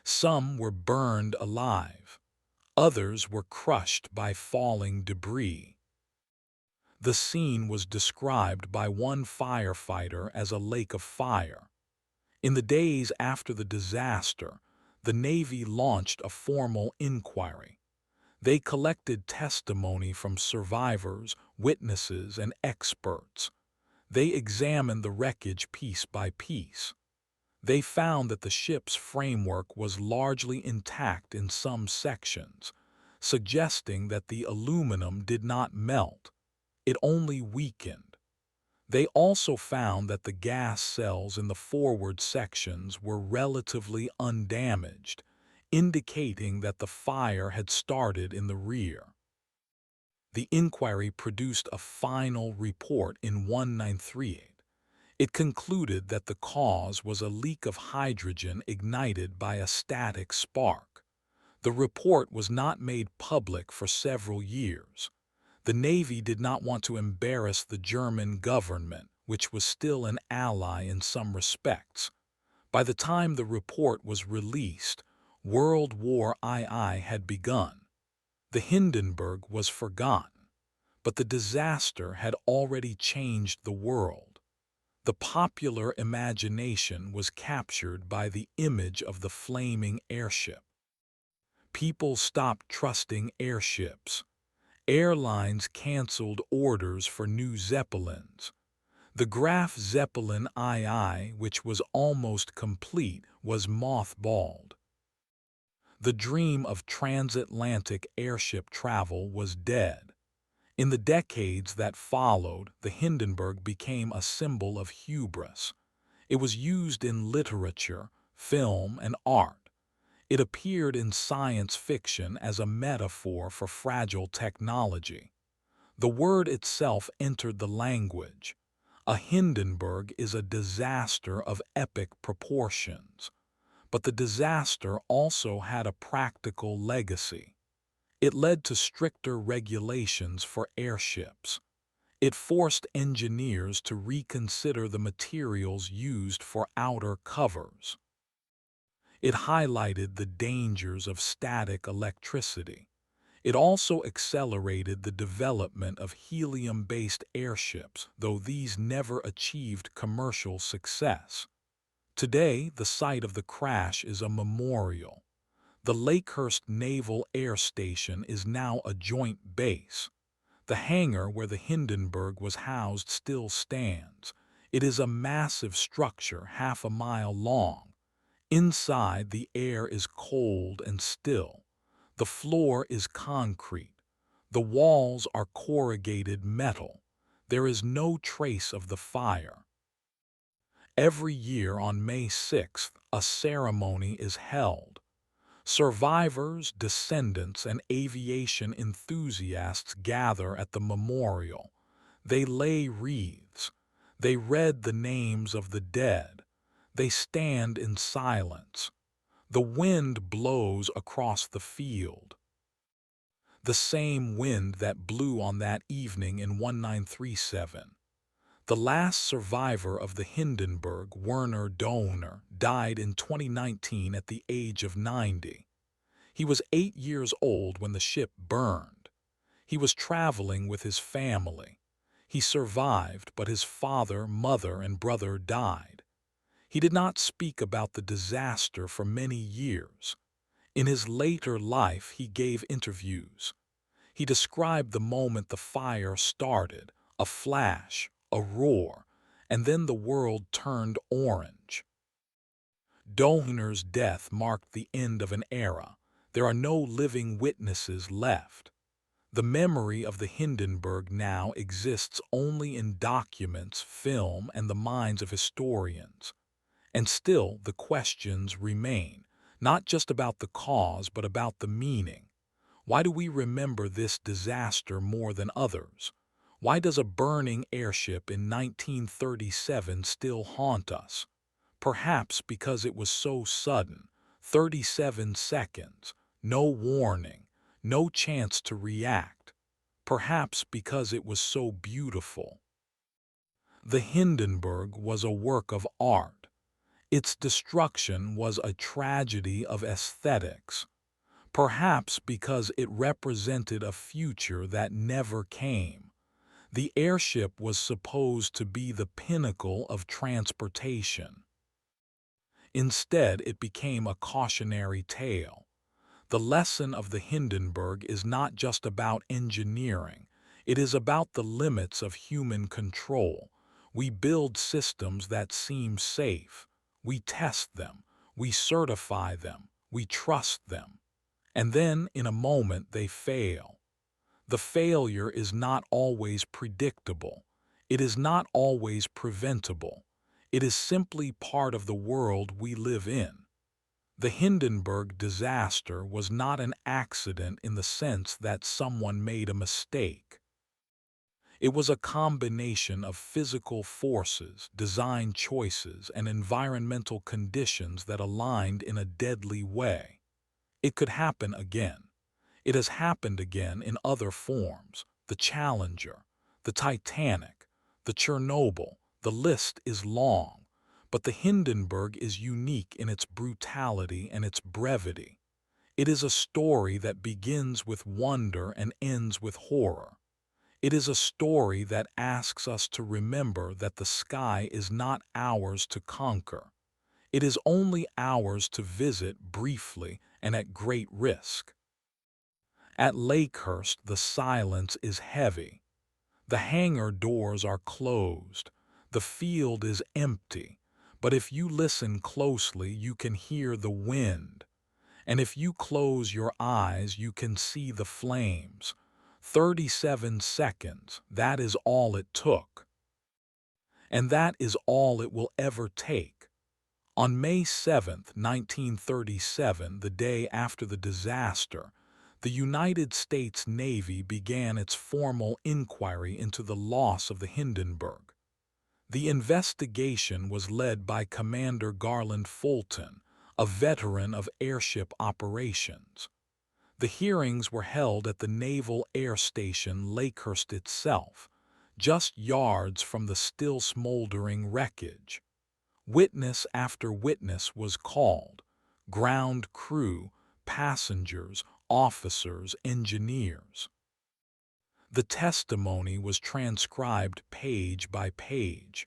Some were burned alive. Others were crushed by falling debris. The scene was described by one firefighter as a lake of fire. In the days after the disaster, the Navy launched a formal inquiry. They collected testimony from survivors, witnesses, and experts. They examined the wreckage piece by piece. They found that the ship's framework was largely intact in some sections, suggesting that the aluminum did not melt. It only weakened. They also found that the gas cells in the forward sections were relatively undamaged, indicating that the fire had started in the rear. The inquiry produced a final report in 1938. It concluded that the cause was a leak of hydrogen ignited by a static spark. The report was not made public for several years. The Navy did not want to embarrass the German government, which was still an ally in some respects. By the time the report was released, World War II had begun. The Hindenburg was forgotten, but the disaster had already changed the world. The popular imagination was captured by the image of the flaming airship. People stopped trusting airships. Airlines canceled orders for new Zeppelins. The Graf Zeppelin II, which was almost complete, was mothballed. The dream of transatlantic airship travel was dead. In the decades that followed, the Hindenburg became a symbol of hubris. It was used in literature, film, and art. It appeared in science fiction as a metaphor for fragile technology. The word itself entered the language. A Hindenburg is a disaster of epic proportions. But the disaster also had a practical legacy. It led to stricter regulations for airships. It forced engineers to reconsider the materials used for outer covers. It highlighted the dangers of static electricity. It also accelerated the development of helium-based airships, though these never achieved commercial success. Today, the site of the crash is a memorial. The Lakehurst Naval Air Station is now a joint base. The hangar where the Hindenburg was housed still stands. It is a massive structure half a mile long. Inside, the air is cold and still. The floor is concrete. The walls are corrugated metal. There is no trace of the fire. Every year on May 6th, a ceremony is held. Survivors, descendants, and aviation enthusiasts gather at the memorial. They lay wreaths. They read the names of the dead. They stand in silence. The wind blows across the field. The same wind that blew on that evening in 1937. The last survivor of the Hindenburg, Werner Dohner, died in 2019 at the age of 90. He was 8 years old when the ship burned. He was traveling with his family. He survived, but his father, mother, and brother died. He did not speak about the disaster for many years. In his later life, he gave interviews. He described the moment the fire started, a flash, a roar, and then the world turned orange. Dohner's death marked the end of an era. There are no living witnesses left. The memory of the Hindenburg now exists only in documents, film, and the minds of historians. And still, the questions remain, not just about the cause, but about the meaning. Why do we remember this disaster more than others? Why does a burning airship in 1937 still haunt us? Perhaps because it was so sudden, 37 seconds, no warning, no chance to react. Perhaps because it was so beautiful. The Hindenburg was a work of art. Its destruction was a tragedy of aesthetics. Perhaps because it represented a future that never came. The airship was supposed to be the pinnacle of transportation. Instead, it became a cautionary tale. The lesson of the Hindenburg is not just about engineering. It is about the limits of human control. We build systems that seem safe. We test them. We certify them. We trust them. And then, in a moment, they fail. The failure is not always predictable. It is not always preventable. It is simply part of the world we live in. The Hindenburg disaster was not an accident in the sense that someone made a mistake. It was a combination of physical forces, design choices, and environmental conditions that aligned in a deadly way. It could happen again. It has happened again in other forms. The Challenger, the Titanic, the Chernobyl. The list is long, but the Hindenburg is unique in its brutality and its brevity. It is a story that begins with wonder and ends with horror. It is a story that asks us to remember that the sky is not ours to conquer. It is only ours to visit briefly and at great risk. At Lakehurst, the silence is heavy. The hangar doors are closed. The field is empty. But if you listen closely, you can hear the wind. And if you close your eyes, you can see the flames. 37 seconds, that is all it took. And that is all it will ever take. On May 7, 1937, the day after the disaster, the United States Navy began its formal inquiry into the loss of the Hindenburg. The investigation was led by Commander Garland Fulton, a veteran of airship operations. The hearings were held at the Naval Air Station Lakehurst itself, just yards from the still smoldering wreckage. Witness after witness was called: ground crew, passengers, officers, engineers. The testimony was transcribed page by page.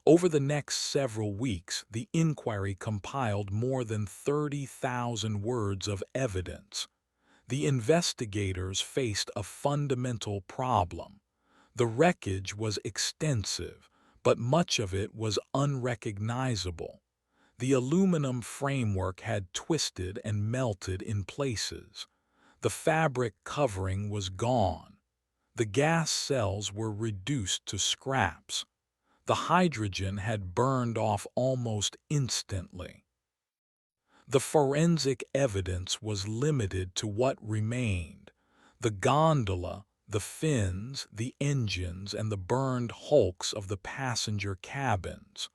Over the next several weeks, the inquiry compiled more than 30,000 words of evidence. The investigators faced a fundamental problem. The wreckage was extensive, but much of it was unrecognizable. The aluminum framework had twisted and melted in places. The fabric covering was gone. The gas cells were reduced to scraps. The hydrogen had burned off almost instantly. The forensic evidence was limited to what remained: the gondola, the fins, the engines, and the burned hulks of the passenger cabins.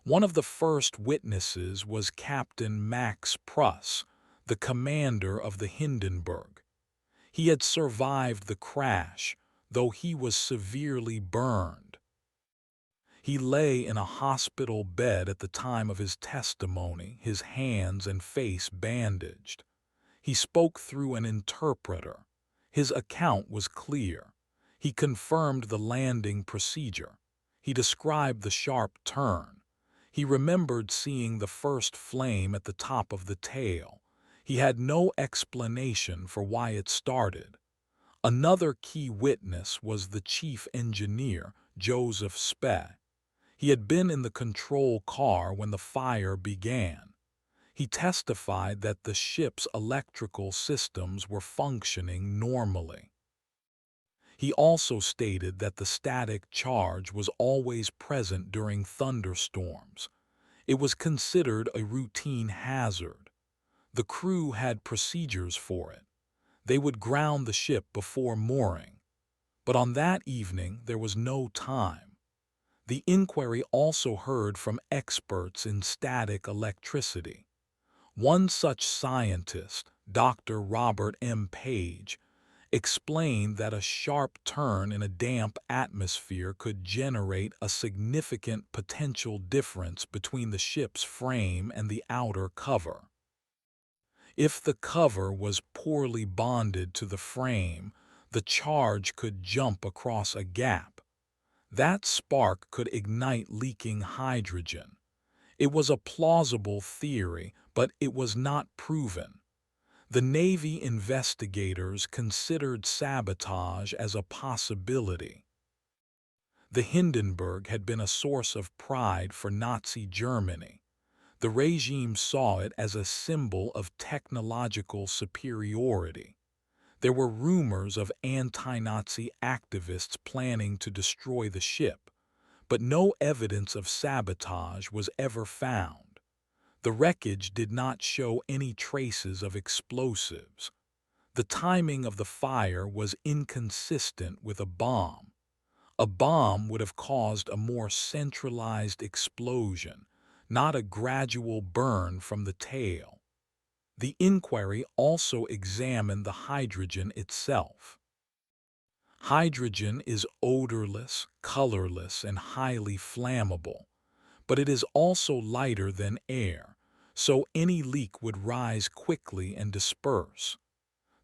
One of the first witnesses was Captain Max Pruss, the commander of the Hindenburg. He had survived the crash, though he was severely burned. He lay in a hospital bed at the time of his testimony, his hands and face bandaged. He spoke through an interpreter. His account was clear. He confirmed the landing procedure. He described the sharp turn. He remembered seeing the first flame at the top of the tail. He had no explanation for why it started. Another key witness was the chief engineer, Joseph Spee. He had been in the control car when the fire began. He testified that the ship's electrical systems were functioning normally. He also stated that the static charge was always present during thunderstorms. It was considered a routine hazard. The crew had procedures for it. They would ground the ship before mooring. But on that evening there was no time. The inquiry also heard from experts in static electricity. One such scientist, Dr. Robert M. Page, explained that a sharp turn in a damp atmosphere could generate a significant potential difference between the ship's frame and the outer cover. If the cover was poorly bonded to the frame, the charge could jump across a gap. That spark could ignite leaking hydrogen. It was a plausible theory, but it was not proven. The Navy investigators considered sabotage as a possibility. The Hindenburg had been a source of pride for Nazi Germany. The regime saw it as a symbol of technological superiority. There were rumors of anti-Nazi activists planning to destroy the ship, but no evidence of sabotage was ever found. The wreckage did not show any traces of explosives. The timing of the fire was inconsistent with a bomb. A bomb would have caused a more centralized explosion, not a gradual burn from the tail. The inquiry also examined the hydrogen itself. Hydrogen is odorless, colorless, and highly flammable, but it is also lighter than air, so any leak would rise quickly and disperse.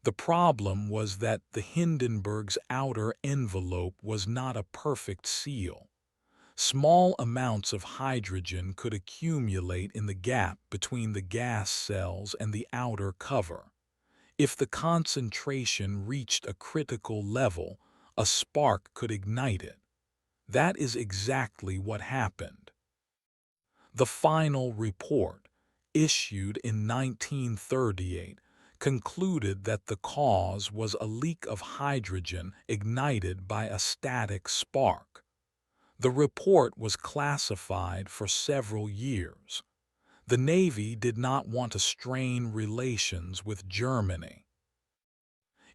The problem was that the Hindenburg's outer envelope was not a perfect seal. Small amounts of hydrogen could accumulate in the gap between the gas cells and the outer cover. If the concentration reached a critical level, a spark could ignite it. That is exactly what happened. The final report, issued in 1938, concluded that the cause was a leak of hydrogen ignited by a static spark. The report was classified for several years. The Navy did not want to strain relations with Germany.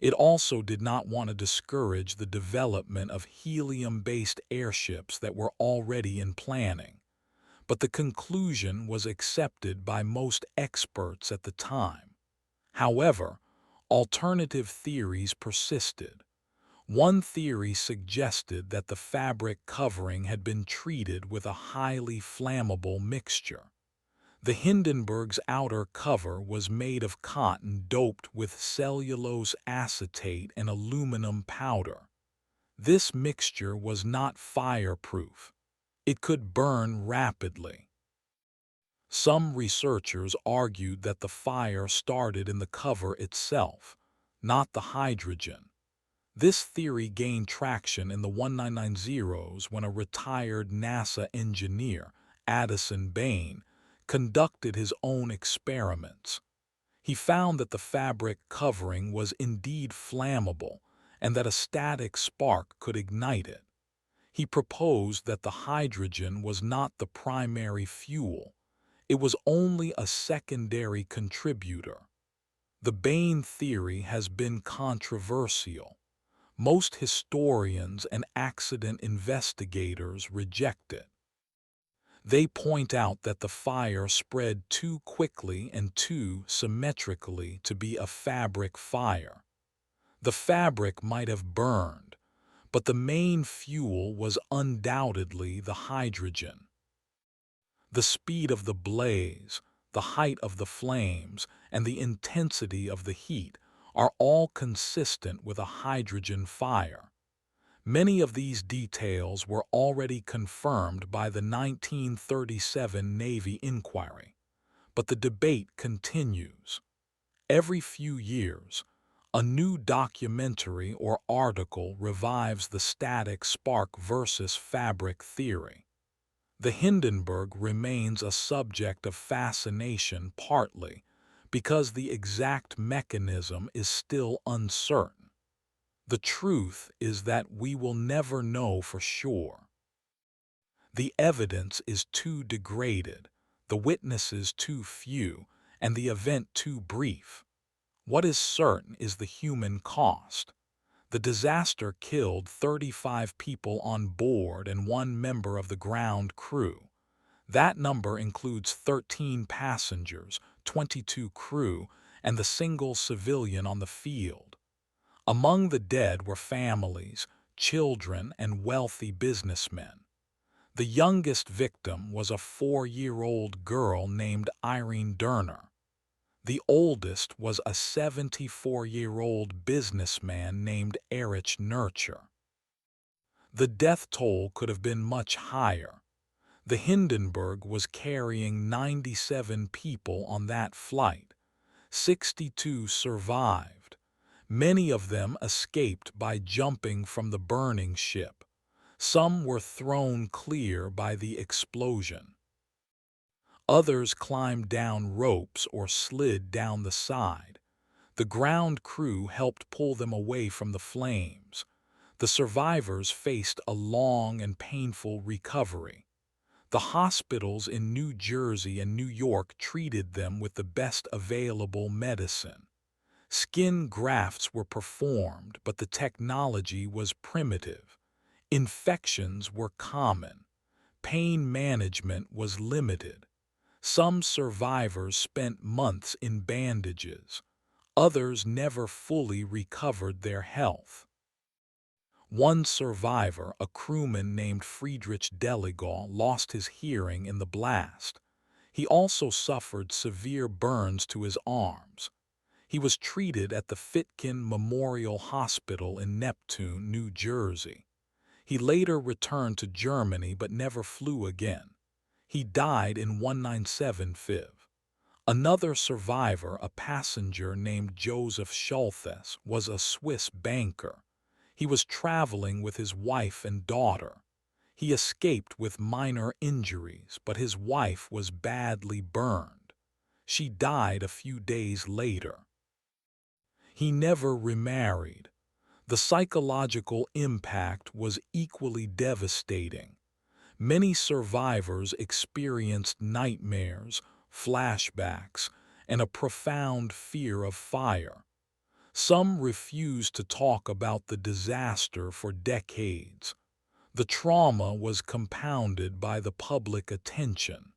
It also did not want to discourage the development of helium-based airships that were already in planning. But the conclusion was accepted by most experts at the time. However, alternative theories persisted. One theory suggested that the fabric covering had been treated with a highly flammable mixture. The Hindenburg's outer cover was made of cotton doped with cellulose acetate and aluminum powder. This mixture was not fireproof. It could burn rapidly. Some researchers argued that the fire started in the cover itself, not the hydrogen. This theory gained traction in the 1990s when a retired NASA engineer, Addison Bain, conducted his own experiments. He found that the fabric covering was indeed flammable and that a static spark could ignite it. He proposed that the hydrogen was not the primary fuel. It was only a secondary contributor. The Bain theory has been controversial. Most historians and accident investigators reject it. They point out that the fire spread too quickly and too symmetrically to be a fabric fire. The fabric might have burned, but the main fuel was undoubtedly the hydrogen. The speed of the blaze, the height of the flames, and the intensity of the heat are all consistent with a hydrogen fire. Many of these details were already confirmed by the 1937 Navy inquiry, but the debate continues. Every few years, a new documentary or article revives the static spark versus fabric theory. The Hindenburg remains a subject of fascination partly because the exact mechanism is still uncertain. The truth is that we will never know for sure. The evidence is too degraded, the witnesses too few, and the event too brief. What is certain is the human cost. The disaster killed 35 people on board and one member of the ground crew. That number includes 13 passengers, 22 crew, and the single civilian on the field. Among the dead were families, children, and wealthy businessmen. The youngest victim was a 4-year-old girl named Irene Durner. The oldest was a 74-year-old businessman named Erich Nurture. The death toll could have been much higher. The Hindenburg was carrying 97 people on that flight. 62 survived. Many of them escaped by jumping from the burning ship. Some were thrown clear by the explosion. Others climbed down ropes or slid down the side. The ground crew helped pull them away from the flames. The survivors faced a long and painful recovery. The hospitals in New Jersey and New York treated them with the best available medicine. Skin grafts were performed, but the technology was primitive. Infections were common. Pain management was limited. Some survivors spent months in bandages. Others never fully recovered their health. One survivor, a crewman named Friedrich Deligal, lost his hearing in the blast. He also suffered severe burns to his arms. He was treated at the Fitkin Memorial Hospital in Neptune, New Jersey. He later returned to Germany but never flew again. He died in 197 FIV. Another survivor, a passenger named Joseph Schulthess, was a Swiss banker. He was traveling with his wife and daughter. He escaped with minor injuries, but his wife was badly burned. She died a few days later. He never remarried. The psychological impact was equally devastating. Many survivors experienced nightmares, flashbacks, and a profound fear of fire. Some refused to talk about the disaster for decades. The trauma was compounded by the public attention.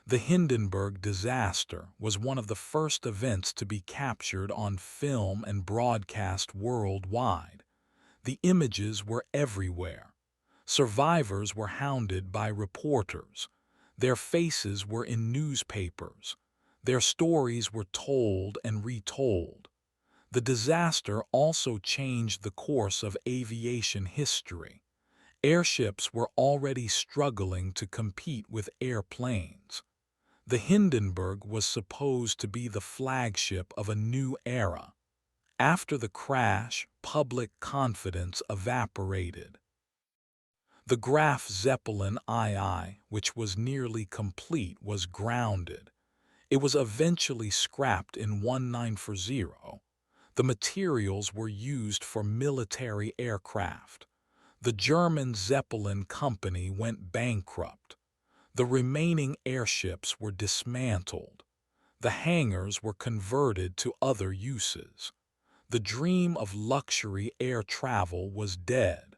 The Hindenburg disaster was one of the first events to be captured on film and broadcast worldwide. The images were everywhere. Survivors were hounded by reporters. Their faces were in newspapers. Their stories were told and retold. The disaster also changed the course of aviation history. Airships were already struggling to compete with airplanes. The Hindenburg was supposed to be the flagship of a new era. After the crash, public confidence evaporated. The Graf Zeppelin II, which was nearly complete, was grounded. It was eventually scrapped in 1940. The materials were used for military aircraft. The German Zeppelin company went bankrupt. The remaining airships were dismantled. The hangars were converted to other uses. The dream of luxury air travel was dead.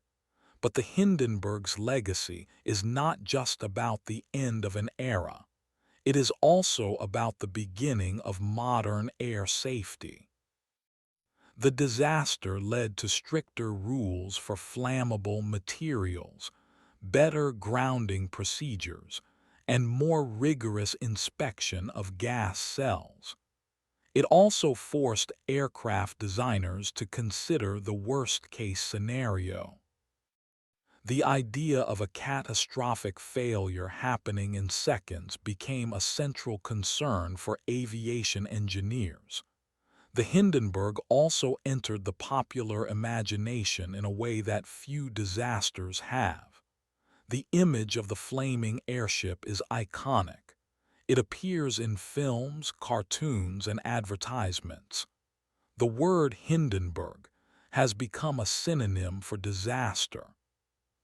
But the Hindenburg's legacy is not just about the end of an era. It is also about the beginning of modern air safety. The disaster led to stricter rules for flammable materials, better grounding procedures, and more rigorous inspection of gas cells. It also forced aircraft designers to consider the worst-case scenario. The idea of a catastrophic failure happening in seconds became a central concern for aviation engineers. The Hindenburg also entered the popular imagination in a way that few disasters have. The image of the flaming airship is iconic. It appears in films, cartoons, and advertisements. The word Hindenburg has become a synonym for disaster.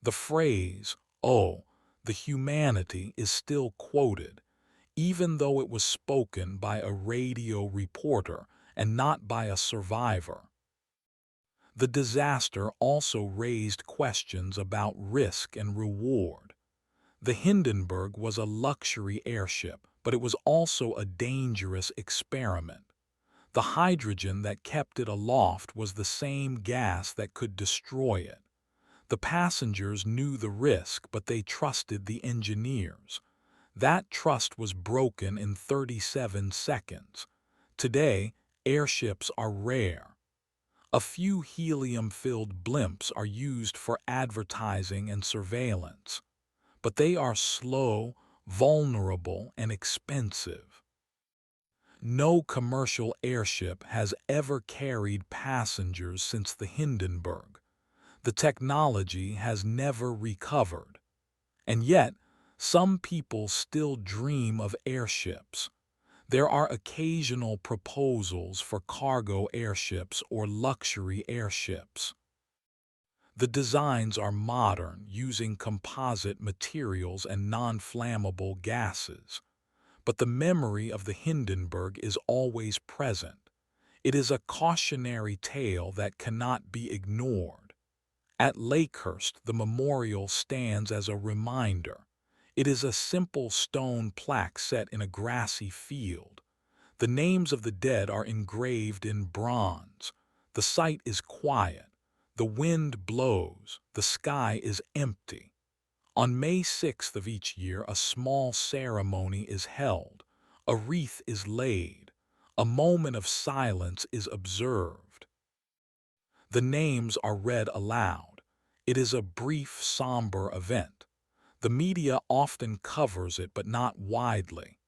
The phrase, "Oh, the humanity," is still quoted, even though it was spoken by a radio reporter and not by a survivor. The disaster also raised questions about risk and reward. The Hindenburg was a luxury airship, but it was also a dangerous experiment. The hydrogen that kept it aloft was the same gas that could destroy it. The passengers knew the risk, but they trusted the engineers. That trust was broken in 37 seconds. Today, airships are rare. A few helium-filled blimps are used for advertising and surveillance, but they are slow, vulnerable, and expensive. No commercial airship has ever carried passengers since the Hindenburg. The technology has never recovered. And yet, some people still dream of airships. There are occasional proposals for cargo airships or luxury airships. The designs are modern, using composite materials and non-flammable gases. But the memory of the Hindenburg is always present. It is a cautionary tale that cannot be ignored. At Lakehurst, the memorial stands as a reminder. It is a simple stone plaque set in a grassy field. The names of the dead are engraved in bronze. The site is quiet. The wind blows. The sky is empty. On May 6th of each year, a small ceremony is held. A wreath is laid. A moment of silence is observed. The names are read aloud. It is a brief, somber event. The media often covers it, but not widely.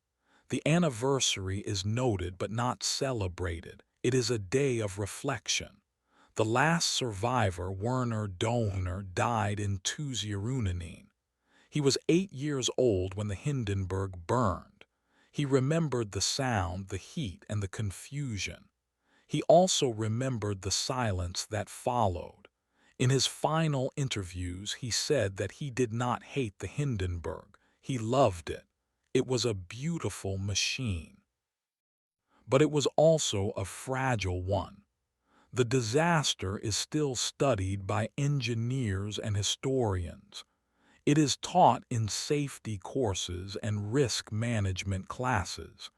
The anniversary is noted but not celebrated. It is a day of reflection. The last survivor, Werner Dohner, died in 2009. He was 8 years old when the Hindenburg burned. He remembered the sound, the heat, and the confusion. He also remembered the silence that followed. In his final interviews, he said that he did not hate the Hindenburg. He loved it. It was a beautiful machine. But it was also a fragile one. The disaster is still studied by engineers and historians. It is taught in safety courses and risk management classes.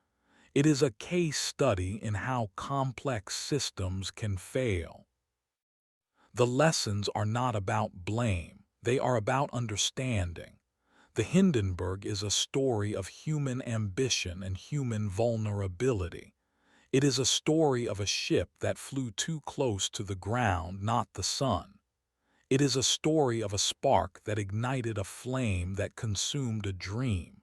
It is a case study in how complex systems can fail. The lessons are not about blame, they are about understanding. The Hindenburg is a story of human ambition and human vulnerability. It is a story of a ship that flew too close to the ground, not the sun. It is a story of a spark that ignited a flame that consumed a dream.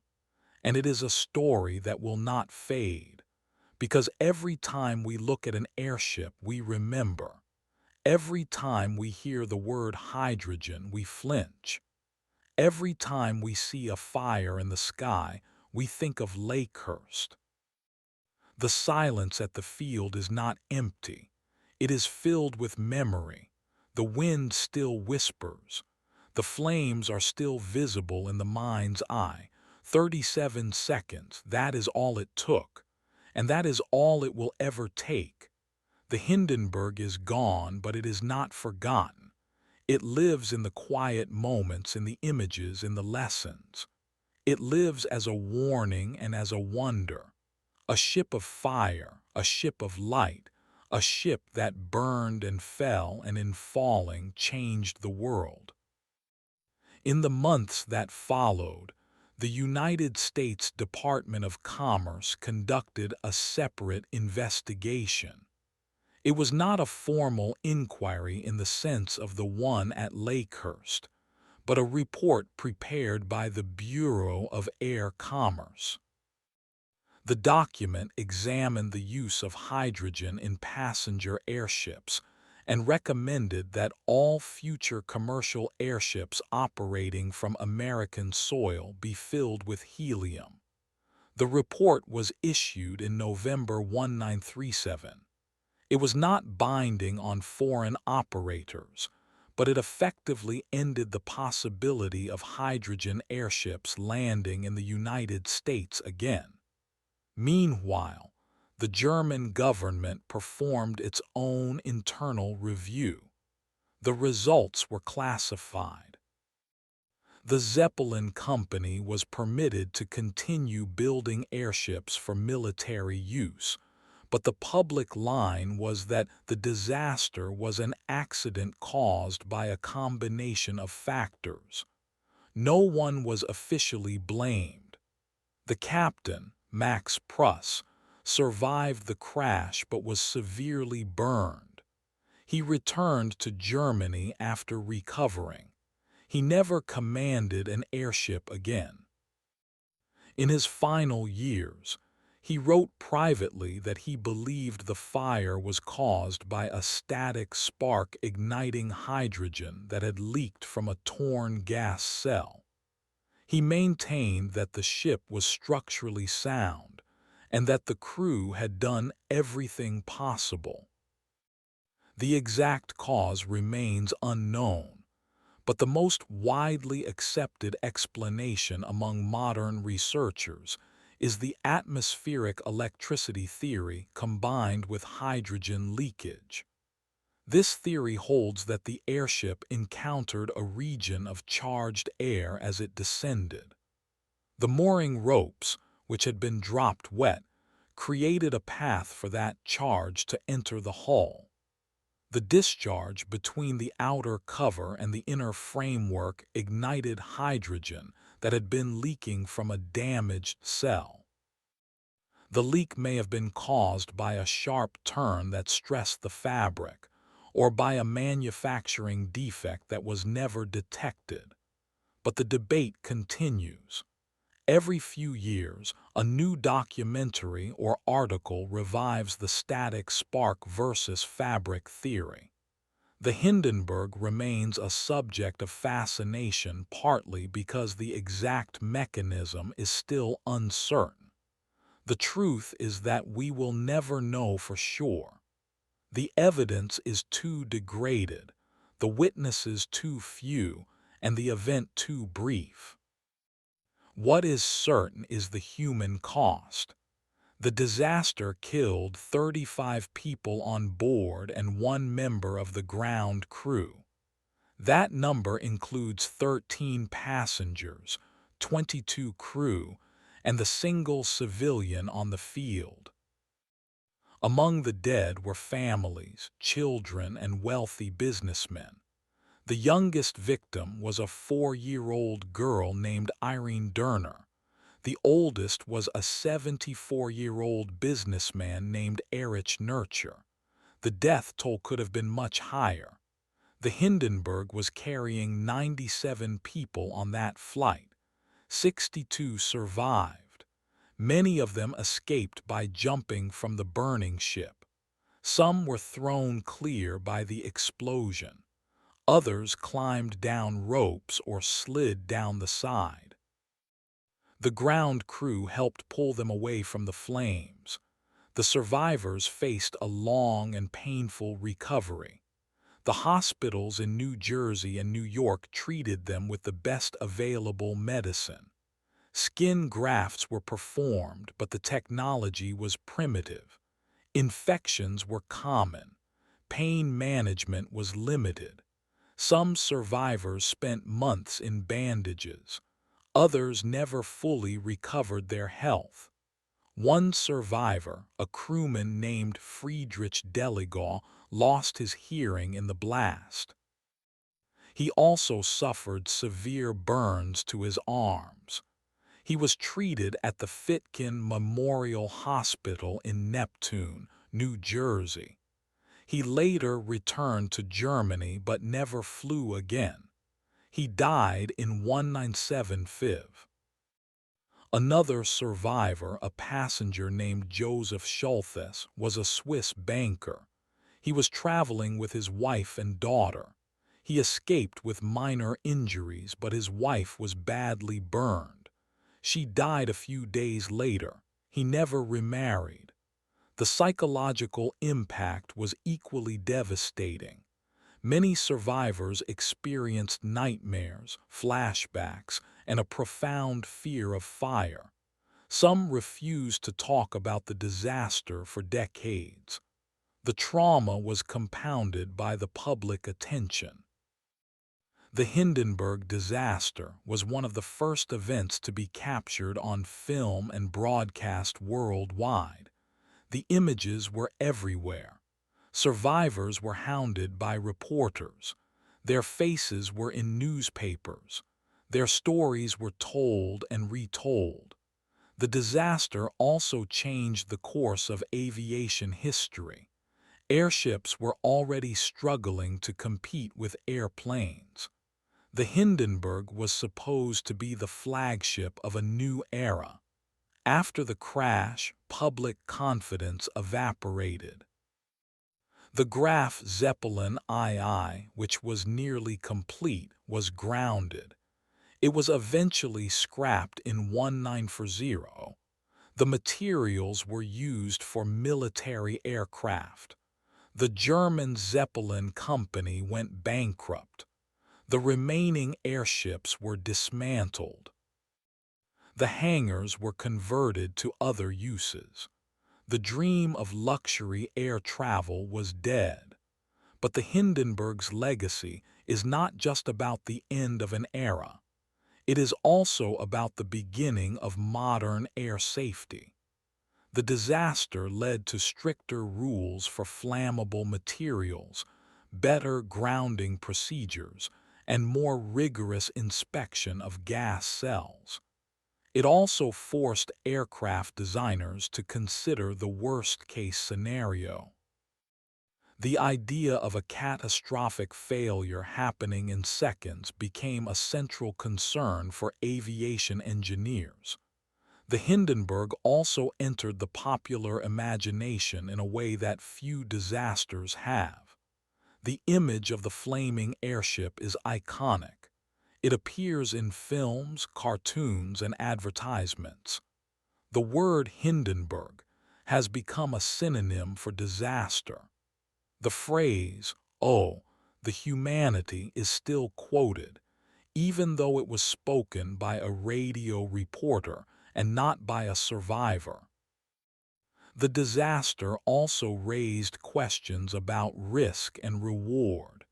And it is a story that will not fade. Because every time we look at an airship, we remember. Every time we hear the word hydrogen, we flinch. Every time we see a fire in the sky, we think of Lakehurst. The silence at the field is not empty. It is filled with memory. The wind still whispers. The flames are still visible in the mind's eye. 37 seconds, that is all it took. And that is all it will ever take. The Hindenburg is gone, but it is not forgotten. It lives in the quiet moments, in the images, in the lessons. It lives as a warning and as a wonder. A ship of fire, a ship of light, a ship that burned and fell and in falling changed the world. In the months that followed, the United States Department of Commerce conducted a separate investigation. It was not a formal inquiry in the sense of the one at Lakehurst, but a report prepared by the Bureau of Air Commerce. The document examined the use of hydrogen in passenger airships and recommended that all future commercial airships operating from American soil be filled with helium. The report was issued in November 1937. It was not binding on foreign operators, but it effectively ended the possibility of hydrogen airships landing in the United States again. Meanwhile, the German government performed its own internal review. The results were classified. The Zeppelin Company was permitted to continue building airships for military use, but the public line was that the disaster was an accident caused by a combination of factors. No one was officially blamed. The captain, Max Pruss, survived the crash but was severely burned. He returned to Germany after recovering. He never commanded an airship again. In his final years, he wrote privately that he believed the fire was caused by a static spark igniting hydrogen that had leaked from a torn gas cell. He maintained that the ship was structurally sound and that the crew had done everything possible. The exact cause remains unknown, but the most widely accepted explanation among modern researchers is the atmospheric electricity theory combined with hydrogen leakage. This theory holds that the airship encountered a region of charged air as it descended. The mooring ropes, which had been dropped wet, created a path for that charge to enter the hull. The discharge between the outer cover and the inner framework ignited hydrogen that had been leaking from a damaged cell. The leak may have been caused by a sharp turn that stressed the fabric, or by a manufacturing defect that was never detected. But the debate continues. Every few years, a new documentary or article revives the static spark versus fabric theory. The Hindenburg remains a subject of fascination partly because the exact mechanism is still uncertain. The truth is that we will never know for sure. The evidence is too degraded, the witnesses too few, and the event too brief. What is certain is the human cost. The disaster killed 35 people on board and one member of the ground crew. That number includes 13 passengers, 22 crew, and the single civilian on the field. Among the dead were families, children, and wealthy businessmen. The youngest victim was a 4-year-old girl named Irene Derner. The oldest was a 74-year-old businessman named Erich Nurture. The death toll could have been much higher. The Hindenburg was carrying 97 people on that flight. 62 survived. Many of them escaped by jumping from the burning ship. Some were thrown clear by the explosion. Others climbed down ropes or slid down the side. The ground crew helped pull them away from the flames. The survivors faced a long and painful recovery. The hospitals in New Jersey and New York treated them with the best available medicine. Skin grafts were performed, but the technology was primitive. Infections were common. Pain management was limited. Some survivors spent months in bandages. Others never fully recovered their health. One survivor, a crewman named Friedrich Deligaw, lost his hearing in the blast. He also suffered severe burns to his arms. He was treated at the Fitkin Memorial Hospital in Neptune, New Jersey. He later returned to Germany but never flew again. He died in 197 FIV. Another survivor, a passenger named Joseph Schulthess, was a Swiss banker. He was traveling with his wife and daughter. He escaped with minor injuries, but his wife was badly burned. She died a few days later. He never remarried. The psychological impact was equally devastating. Many survivors experienced nightmares, flashbacks, and a profound fear of fire. Some refused to talk about the disaster for decades. The trauma was compounded by the public attention. The Hindenburg disaster was one of the first events to be captured on film and broadcast worldwide. The images were everywhere. Survivors were hounded by reporters. Their faces were in newspapers. Their stories were told and retold. The disaster also changed the course of aviation history. Airships were already struggling to compete with airplanes. The Hindenburg was supposed to be the flagship of a new era. After the crash, public confidence evaporated. The Graf Zeppelin II, which was nearly complete, was grounded. It was eventually scrapped in 1940. The materials were used for military aircraft. The German Zeppelin company went bankrupt. The remaining airships were dismantled. The hangars were converted to other uses. The dream of luxury air travel was dead. But the Hindenburg's legacy is not just about the end of an era. It is also about the beginning of modern air safety. The disaster led to stricter rules for flammable materials, better grounding procedures, and more rigorous inspection of gas cells. It also forced aircraft designers to consider the worst-case scenario. The idea of a catastrophic failure happening in seconds became a central concern for aviation engineers. The Hindenburg also entered the popular imagination in a way that few disasters have. The image of the flaming airship is iconic. It appears in films, cartoons, and advertisements. The word Hindenburg has become a synonym for disaster. The phrase, "Oh, the humanity," is still quoted, even though it was spoken by a radio reporter and not by a survivor. The disaster also raised questions about risk and reward.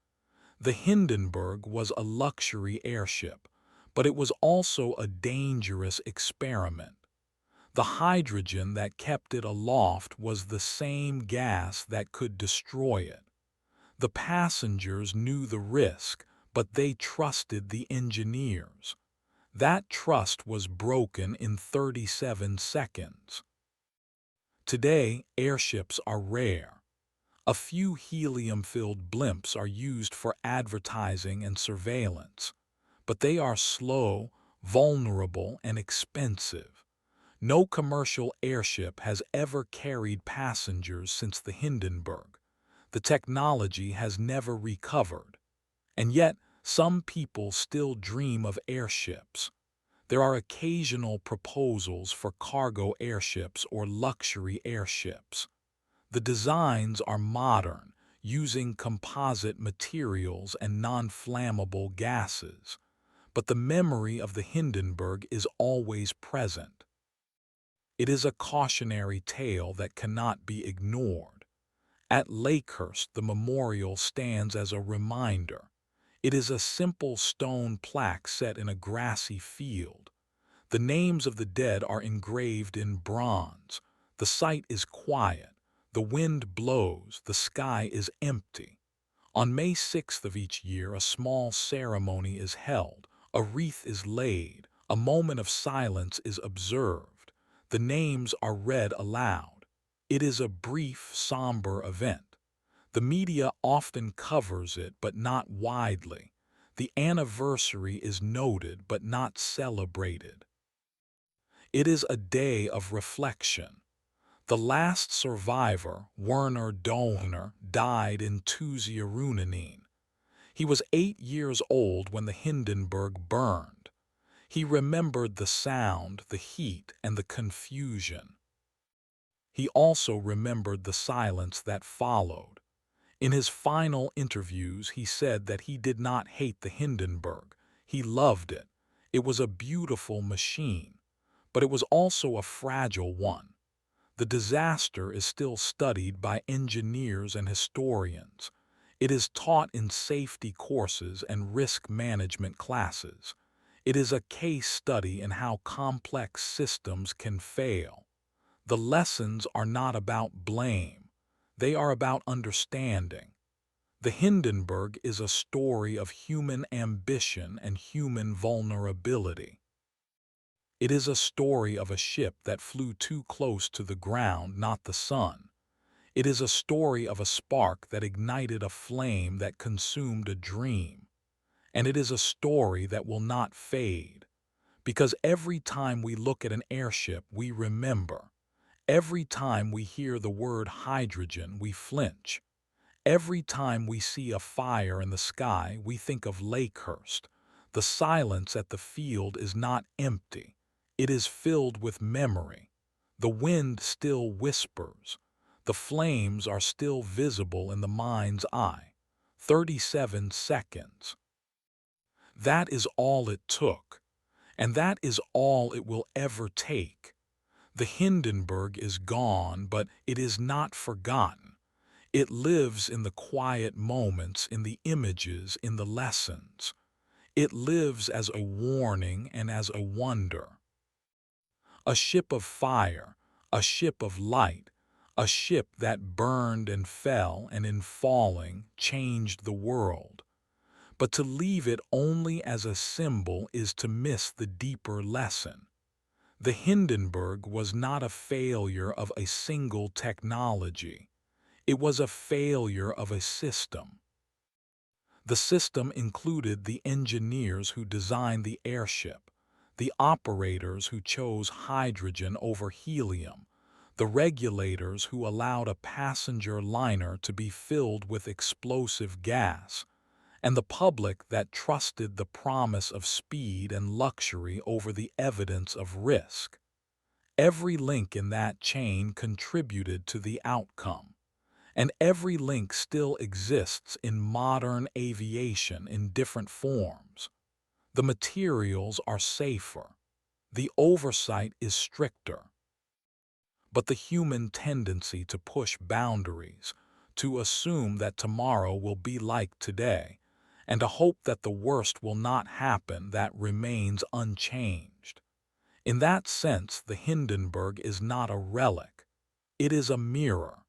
The Hindenburg was a luxury airship, but it was also a dangerous experiment. The hydrogen that kept it aloft was the same gas that could destroy it. The passengers knew the risk, but they trusted the engineers. That trust was broken in 37 seconds. Today, airships are rare. A few helium-filled blimps are used for advertising and surveillance, but they are slow, vulnerable, and expensive. No commercial airship has ever carried passengers since the Hindenburg. The technology has never recovered. And yet, some people still dream of airships. There are occasional proposals for cargo airships or luxury airships. The designs are modern, using composite materials and non-flammable gases. But the memory of the Hindenburg is always present. It is a cautionary tale that cannot be ignored. At Lakehurst, the memorial stands as a reminder. It is a simple stone plaque set in a grassy field. The names of the dead are engraved in bronze. The site is quiet. The wind blows. The sky is empty. On May 6th of each year, a small ceremony is held. A wreath is laid. A moment of silence is observed. The names are read aloud. It is a brief, somber event. The media often covers it, but not widely. The anniversary is noted, but not celebrated. It is a day of reflection. The last survivor, Werner Dohner, died in Tuesday. He was 8 years old when the Hindenburg burned. He remembered the sound, the heat, and the confusion. He also remembered the silence that followed. In his final interviews, he said that he did not hate the Hindenburg. He loved it. It was a beautiful machine, but it was also a fragile one. The disaster is still studied by engineers and historians. It is taught in safety courses and risk management classes. It is a case study in how complex systems can fail. The lessons are not about blame. They are about understanding. The Hindenburg is a story of human ambition and human vulnerability. It is a story of a ship that flew too close to the ground, not the sun. It is a story of a spark that ignited a flame that consumed a dream. And it is a story that will not fade. Because every time we look at an airship, we remember. Every time we hear the word hydrogen, we flinch. Every time we see a fire in the sky, we think of Lakehurst. The silence at the field is not empty. It is filled with memory. The wind still whispers. The flames are still visible in the mind's eye. 37 seconds. That is all it took, and that is all it will ever take. The Hindenburg is gone, but it is not forgotten. It lives in the quiet moments, in the images, in the lessons. It lives as a warning and as a wonder. A ship of fire, a ship of light, a ship that burned and fell and in falling changed the world. But to leave it only as a symbol is to miss the deeper lesson. The Hindenburg was not a failure of a single technology. It was a failure of a system. The system included the engineers who designed the airship, the operators who chose hydrogen over helium, the regulators who allowed a passenger liner to be filled with explosive gas, and the public that trusted the promise of speed and luxury over the evidence of risk. Every link in that chain contributed to the outcome. And every link still exists in modern aviation in different forms. The materials are safer. The oversight is stricter. But the human tendency to push boundaries, to assume that tomorrow will be like today, and to hope that the worst will not happen, that remains unchanged. In that sense, the Hindenburg is not a relic. It is a mirror.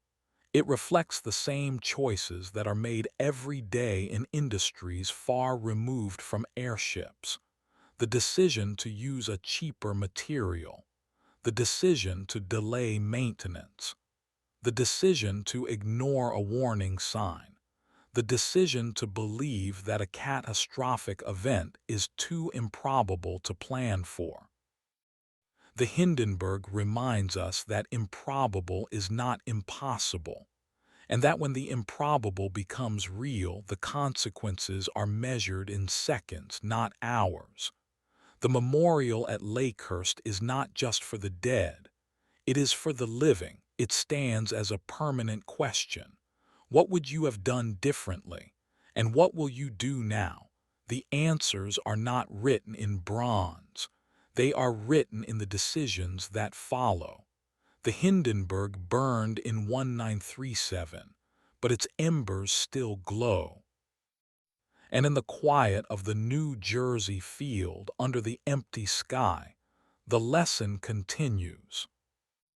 It reflects the same choices that are made every day in industries far removed from airships. The decision to use a cheaper material. The decision to delay maintenance. The decision to ignore a warning sign. The decision to believe that a catastrophic event is too improbable to plan for. The Hindenburg reminds us that improbable is not impossible, and that when the improbable becomes real, the consequences are measured in seconds, not hours. The memorial at Lakehurst is not just for the dead. It is for the living. It stands as a permanent question. What would you have done differently? And what will you do now? The answers are not written in bronze. They are written in the decisions that follow. The Hindenburg burned in 1937, but its embers still glow. And in the quiet of the New Jersey field under the empty sky, the lesson continues.